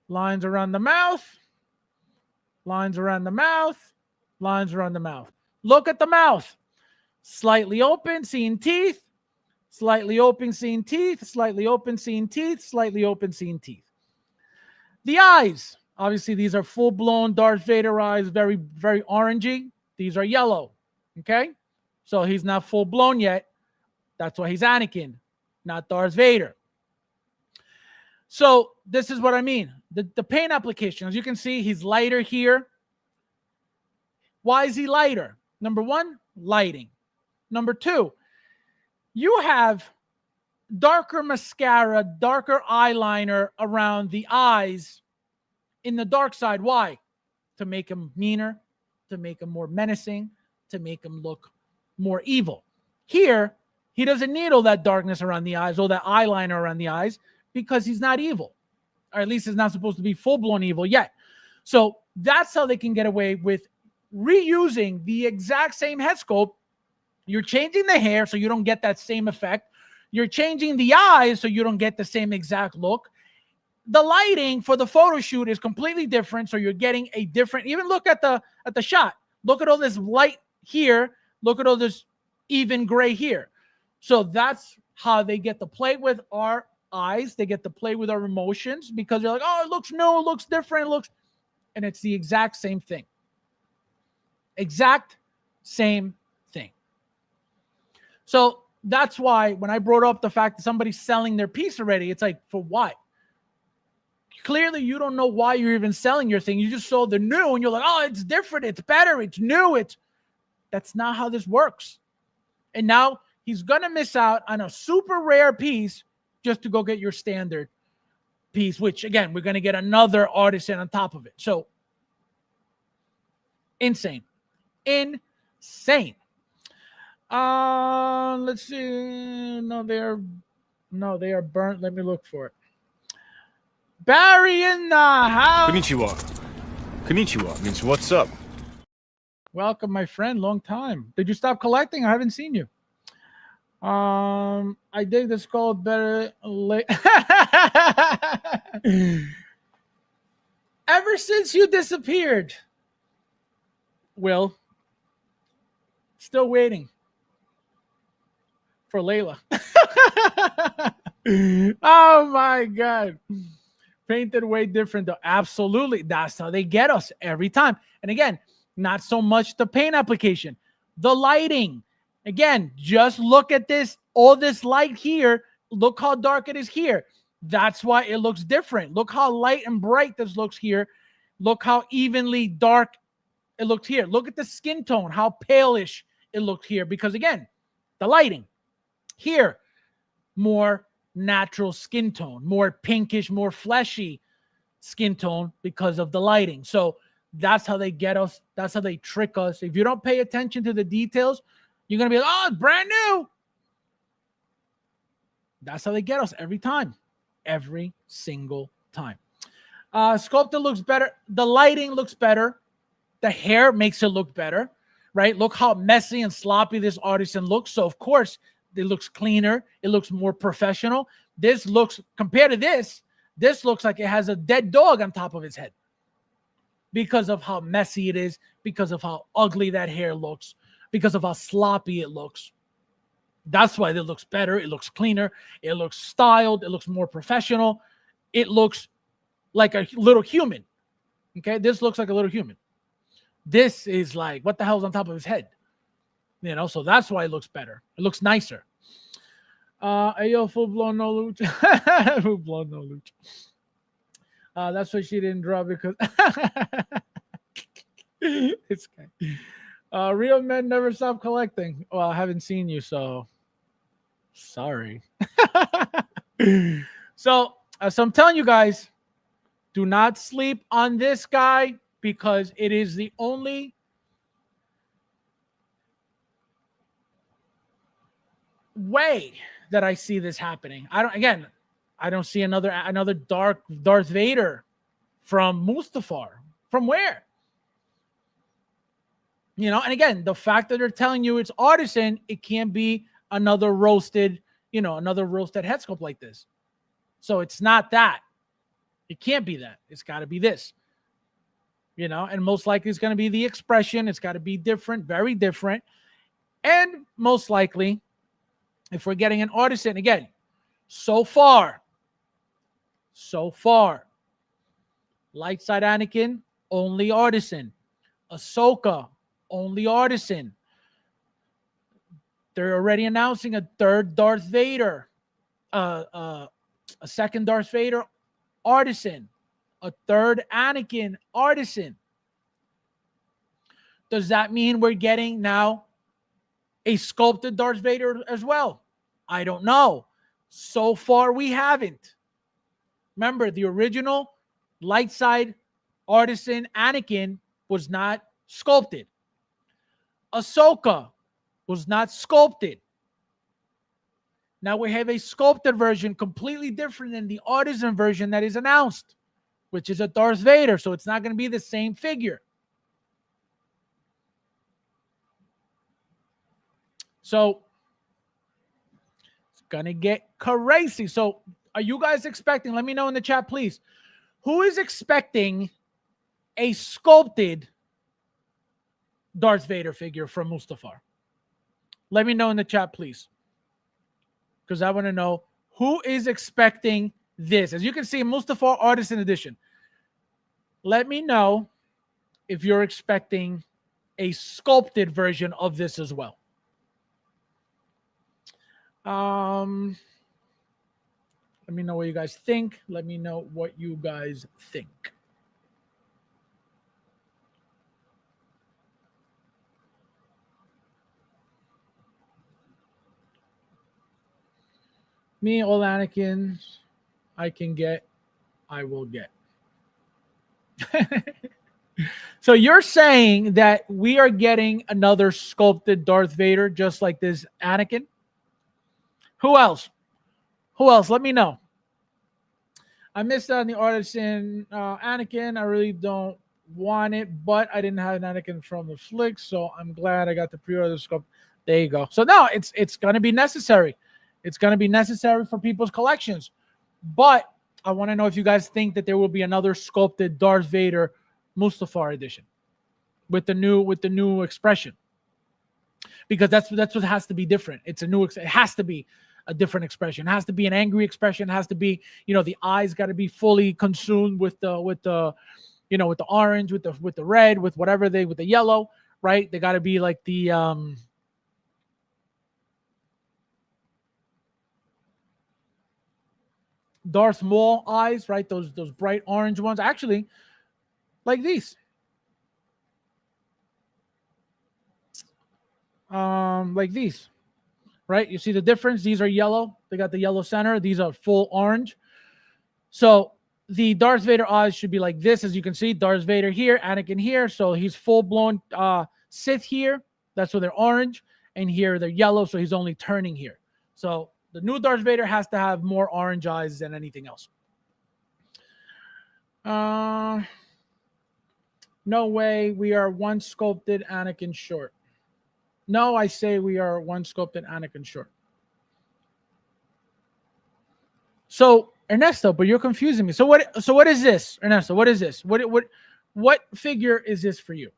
Lines around the mouth. Lines around the mouth. Lines around the mouth. Look at the mouth. Slightly open, seeing teeth. Slightly open, seeing teeth. Slightly open, seeing teeth. Slightly open, seeing teeth. The eyes, obviously, these are full-blown Darth Vader eyes, very, very orangey. These are yellow, okay? So he's not full-blown yet. That's why he's Anakin, not Darth Vader. So this is what I mean. The paint application, as you can see, he's lighter here. Why is he lighter? Number 1, lighting. Number 2, you have darker mascara, darker eyeliner around the eyes in the dark side. Why? To make him meaner, to make him more menacing, to make him look more evil. Here, he doesn't need all that darkness around the eyes, all that eyeliner around the eyes, because he's not evil. Or at least he's not supposed to be full-blown evil yet. So that's how they can get away with reusing the exact same head sculpt. You're changing the hair so you don't get that same effect. You're changing the eyes so you don't get the same exact look. The lighting for the photo shoot is completely different, so you're getting a different. Even look at the shot. Look at all this light here. Look at all this even gray here. So that's how they get to play with our eyes. They get to play with our emotions because they're like, oh, it looks new, it looks different, and it's the exact same thing. Exact same thing. So that's why when I brought up the fact that somebody's selling their piece already, it's like, for what? Clearly, you don't know why you're even selling your thing. You just saw the new, and you're like, oh, it's different, it's better, it's new. That's not how this works. And now he's going to miss out on a super rare piece just to go get your standard piece, which, again, we're going to get another artisan on top of it. So, insane. Insane. Let's see. No, they are burnt. Let me look for it. Barry in the house. Konnichiwa means what's up. Welcome, my friend. Long time. Did you stop collecting? I haven't seen you. I dig the skull better late. Ever since you disappeared, Will, still waiting for Layla. Oh my God. Painted way different though. Absolutely. That's how they get us every time. And again, not so much the paint application, the lighting. Again, just look at this, all this light here. Look how dark it is here. That's why it looks different. Look how light and bright this looks here. Look how evenly dark it looks here. Look at the skin tone, how palish it looked here. Because again, the lighting here, more natural skin tone, more pinkish, more fleshy skin tone because of the lighting. So that's how they get us. That's how they trick us. If you don't pay attention to the details, you're going to be like, oh, it's brand new. That's how they get us every time. Every single time. Sculptor looks better. The lighting looks better. The hair makes it look better, right? Look how messy and sloppy this artisan looks. So, of course, it looks cleaner. It looks more professional. This looks, compared to this looks like it has a dead dog on top of its head because of how messy it is, because of how ugly that hair looks, because of how sloppy it looks. That's why it looks better. It looks cleaner. It looks styled. It looks more professional. It looks like a little human. Okay, this looks like a little human. This is like, what the hell's on top of his head? You know, so that's why it looks better. It looks nicer. Ayo, full-blown no loot. Full-blown no loot. That's why she didn't draw, because it's okay. Real men never stop collecting. Well, I haven't seen you, so sorry. So I'm telling you guys, do not sleep on this guy, because it is the only way that I see this happening. I don't see another dark Darth Vader from Mustafar. From where? You know, and again, the fact that they're telling you it's artisan, it can't be another roasted head sculpt like this. So it's not that. It can't be that. It's got to be this. You know, and most likely it's going to be the expression. It's got to be different, very different. And most likely, if we're getting an artisan, again, so far, light side Anakin, only artisan. Ahsoka, only artisan. They're already announcing a third Darth Vader, a second Darth Vader artisan, a third Anakin artisan. Does that mean we're getting now a sculpted Darth Vader as well? I don't know. So far, we haven't. Remember, the original light side artisan Anakin was not sculpted. Ahsoka was not sculpted. Now we have a sculpted version completely different than the artisan version that is announced, which is a Darth Vader. So it's not going to be the same figure. So it's going to get crazy. So are you guys expecting, let me know in the chat, please, who is expecting a sculpted Darth Vader figure from Mustafar? Let me know in the chat, please, because I want to know who is expecting this. As you can see, Mustafar Artisan Edition. Let me know if you're expecting a sculpted version of this as well. Let me know what you guys think. Let me know what you guys think. Me, all Anakin, I can get, I will get. So you're saying that we are getting another sculpted Darth Vader just like this Anakin? Who else? Who else? Let me know. I missed out on the artisan Anakin. I really don't want it, but I didn't have an Anakin from the flick, so I'm glad I got the pre-order sculpt. There you go. So no, it's going to be necessary. It's going to be necessary for people's collections. But I want to know if you guys think that there will be another sculpted Darth Vader Mustafar edition with the new expression, because that's what has to be different. It's a new. It has to be a different expression. It has to be an angry expression. It has to be, the eyes got to be fully consumed with the orange, with the red, with the yellow, right? They got to be like the Darth Maul eyes, right? Those bright orange ones, actually, like these. Like these, right? You see the difference? These are yellow. They got the yellow center. These are full orange. So the Darth Vader eyes should be like this, as you can see. Darth Vader here, Anakin here. So he's full-blown Sith here. That's why they're orange. And here they're yellow, so he's only turning here. So the new Darth Vader has to have more orange eyes than anything else. No way. We are one sculpted Anakin short. No, I say we are one sculpted Anakin short. So Ernesto, but you're confusing me. So what is this, Ernesto? What is this? What figure is this for you?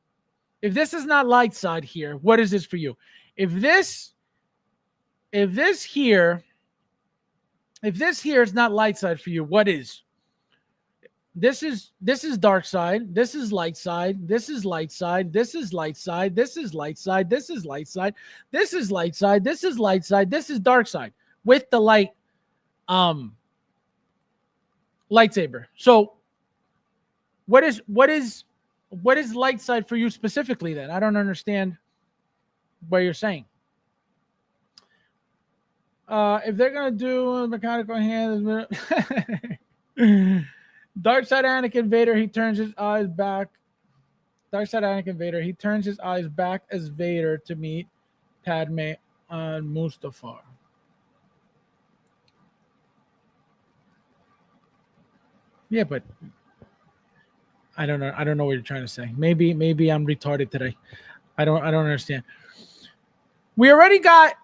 If this is not light side here, what is this for you? If this here is not light side for you, what is? This is dark side. This is light side. This is light side. This is light side. This is light side. This is light side. This is light side. This is light side. This is dark side with the light lightsaber. So what is light side for you specifically then? I don't understand what you're saying. If they're gonna do mechanical hands, Dark side Anakin Vader, he turns his eyes back. Dark side Anakin Vader, he turns his eyes back as Vader to meet Padme on Mustafar. Yeah, but I don't know. I don't know what you're trying to say. Maybe I'm retarded today. I don't understand. We already got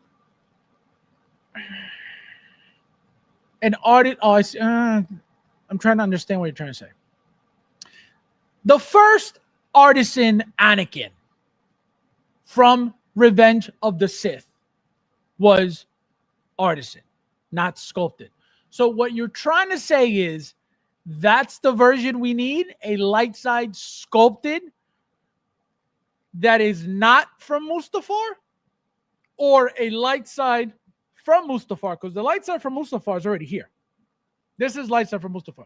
an audit. I'm trying to understand what you're trying to say. The first artisan Anakin from Revenge of the Sith was artisan, not sculpted. So what you're trying to say is that's the version we need, a light side sculpted that is not from Mustafar, or a light side from Mustafar, because the light side from Mustafar is already here. This is light side from Mustafar.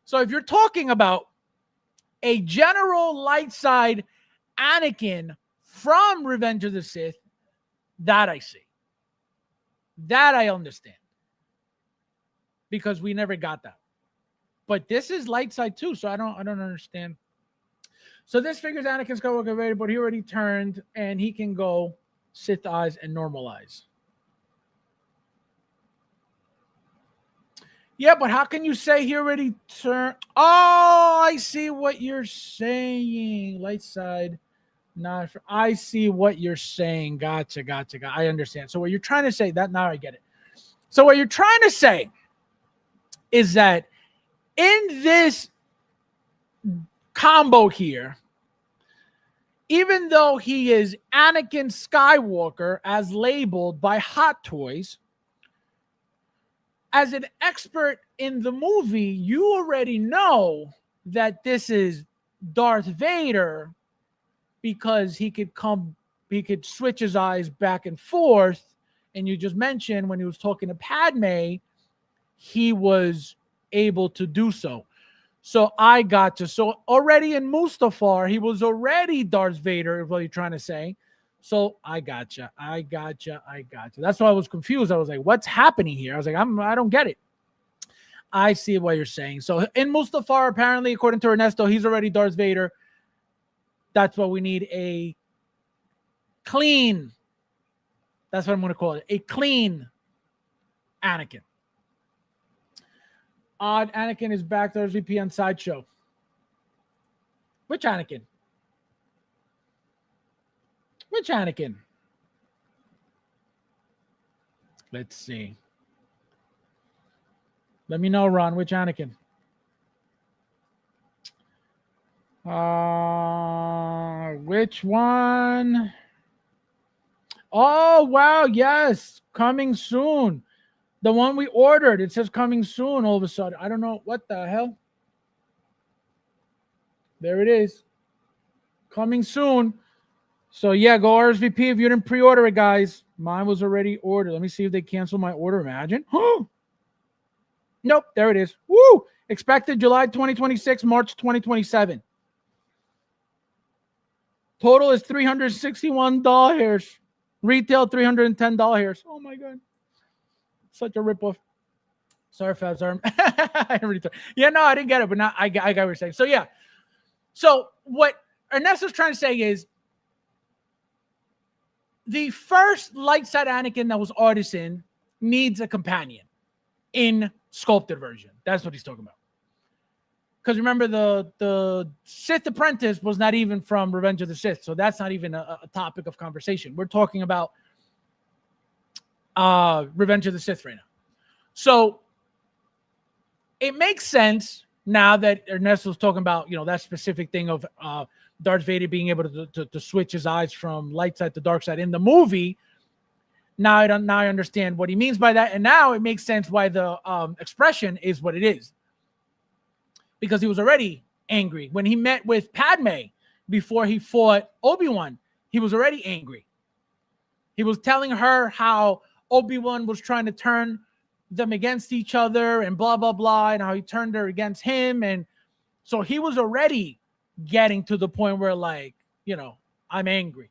So if you're talking about a general light side Anakin from Revenge of the Sith, that I see. That I understand. Because we never got that. But this is light side too, so I don't understand. So this figures Anakin Skywalker ready, but he already turned and he can go Sith eyes and normal eyes. Yeah, but how can you say he already turned? Oh, I see what you're saying. Light side, not for. I see what you're saying. Gotcha. I understand. So what you're trying to say, that now I get it. So what you're trying to say is that in this combo here, even though he is Anakin Skywalker as labeled by Hot Toys, as an expert in the movie, you already know that this is Darth Vader because he could switch his eyes back and forth. And you just mentioned when he was talking to Padme, he was able to do so. So I got you. So already in Mustafar, he was already Darth Vader, is what you're trying to say. So I got you. That's why I was confused. I was like, what's happening here? I was like, I don't get it. I see what you're saying. So in Mustafar, apparently, according to Ernesto, he's already Darth Vader. That's what we need, a clean. That's what I'm going to call it. A clean Anakin. Odd Anakin is back to RSVP on Sideshow. Which Anakin? Which Anakin? Let's see. Let me know, Ron. Which Anakin? Which one? Oh, wow. Yes. Coming soon. The one we ordered. It says coming soon all of a sudden. I don't know. What the hell? There it is. Coming soon. So, yeah, go RSVP if you didn't pre-order it, guys. Mine was already ordered. Let me see if they cancel my order. Imagine. Nope. There it is. Woo! Expected July 2026, March 2027. Total is $361. Retail $310. Oh, my God. Such a ripoff. Sorry, Fab. Sorry. Yeah, no, I didn't get it, but now I got what you're saying. So, yeah. So, what Ernesto's trying to say is the first light side Anakin that was artisan needs a companion in sculpted version. That's what he's talking about. Because remember, the Sith Apprentice was not even from Revenge of the Sith, so that's not even a topic of conversation. We're talking about Revenge of the Sith right now. So it makes sense now that Ernesto's talking about, that specific thing of Darth Vader being able to switch his eyes from light side to dark side in the movie. Now I understand what he means by that, and now it makes sense why the expression is what it is. Because he was already angry. When he met with Padme before he fought Obi-Wan, he was already angry. He was telling her how Obi-Wan was trying to turn them against each other and blah, blah, blah, and how he turned her against him. And so he was already getting to the point where, like, I'm angry.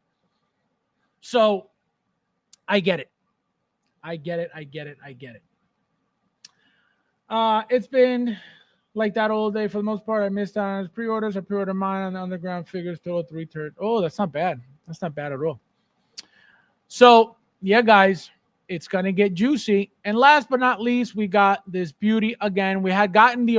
So I get it. It's been like that all day for the most part. I missed out on his pre-orders. I pre-ordered mine on the underground figures till 3/3. Oh, that's not bad. That's not bad at all. So, yeah, guys, it's going to get juicy. And last but not least, we got this beauty again. We had gotten the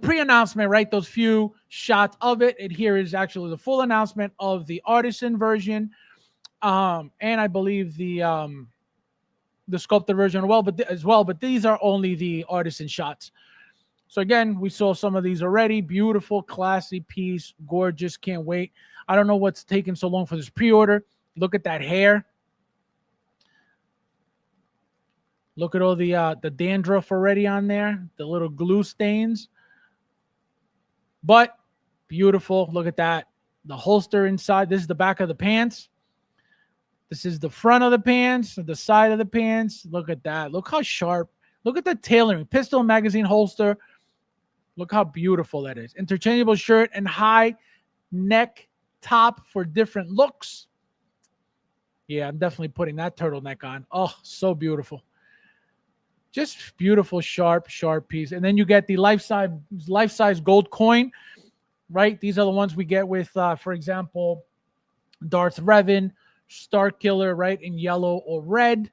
pre-announcement, right? Those few shots of it. And here is actually the full announcement of the artisan version. And I believe the sculpted version as well, but these are only the artisan shots. So again, we saw some of these already. Beautiful, classy piece, gorgeous. Can't wait. I don't know what's taking so long for this pre-order. Look at that hair. Look at all the dandruff already on there, the little glue stains. But beautiful. Look at that. The holster inside. This is the back of the pants. This is the front of the pants, the side of the pants. Look at that. Look how sharp. Look at the tailoring. Pistol magazine holster. Look how beautiful that is. Interchangeable shirt and high neck top for different looks. Yeah, I'm definitely putting that turtleneck on. Oh, so beautiful. Just beautiful, sharp piece. And then you get the life-size gold coin, right? These are the ones we get with, for example, Darth Revan, Star Killer, right, in yellow or red.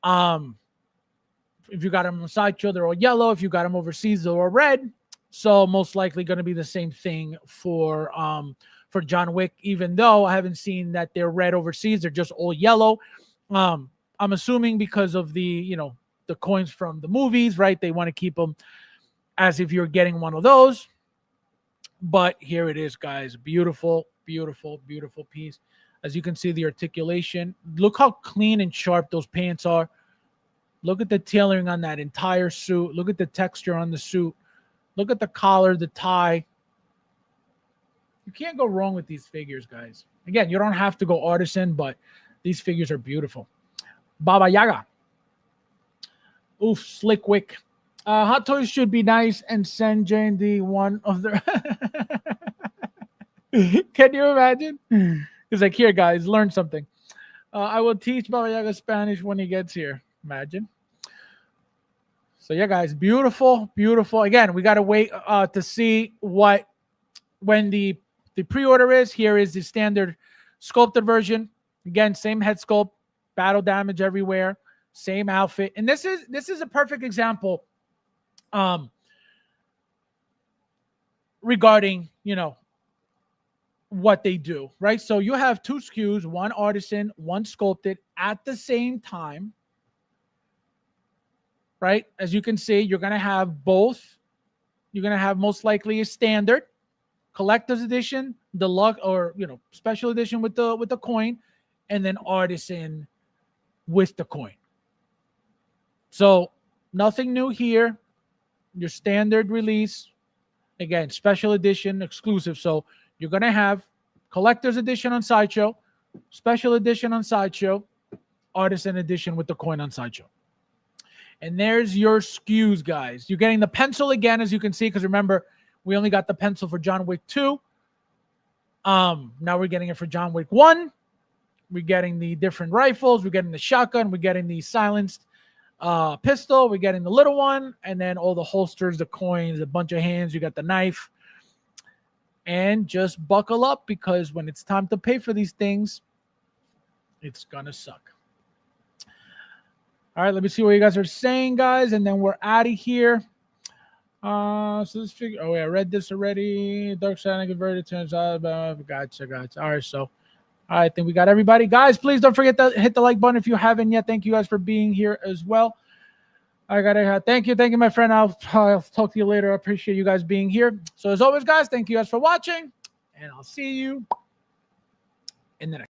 If you got them on Sideshow, they're all yellow. If you got them overseas, they're all red. So most likely going to be the same thing for John Wick, even though I haven't seen that they're red overseas. They're just all yellow. I'm assuming because of the coins from the movies, right? They want to keep them as if you're getting one of those. But here it is, guys. Beautiful, beautiful, beautiful piece. As you can see, the articulation. Look how clean and sharp those pants are. Look at the tailoring on that entire suit. Look at the texture on the suit. Look at the collar, the tie. You can't go wrong with these figures, guys. Again, you don't have to go artisan, but these figures are beautiful. Baba Yaga. Oof, Slick Wick. Hot Toys should be nice and send JD one of their... Can you imagine? He's like, here, guys, learn something. I will teach Baba Yaga Spanish when he gets here. Imagine. So, yeah, guys, beautiful, beautiful. Again, we got to wait to see when the pre-order is. Here is the standard sculpted version. Again, same head sculpt, battle damage everywhere, same outfit. And this is a perfect example regarding, what they do, right? So you have two SKUs, one artisan, one sculpted at the same time, right? As you can see, you're going to have both. You're going to have most likely a standard, collector's edition, deluxe, or, special edition with the coin, and then artisan with the coin. So nothing new here. Your standard release, again, special edition, exclusive. So you're going to have collector's edition on Sideshow, special edition on Sideshow, artisan edition with the coin on Sideshow. And there's your SKUs, guys. You're getting the pencil again, as you can see, because remember, we only got the pencil for John Wick 2. Now we're getting it for John Wick 1. We're getting the different rifles. We're getting the shotgun. We're getting the silenced pistol. We're getting the little one. And then all the holsters, the coins, a bunch of hands. You got the knife. And just buckle up, because when it's time to pay for these things, it's going to suck. All right, let me see what you guys are saying, guys, and then we're out of here. So this figure, I read this already. Dark Side converted turns out. Gotcha. All right, so I think we got everybody. Guys, please don't forget to hit the like button if you haven't yet. Thank you guys for being here as well. I gotta thank you, my friend. I'll talk to you later. I appreciate you guys being here. So as always, guys, thank you guys for watching, and I'll see you in the next.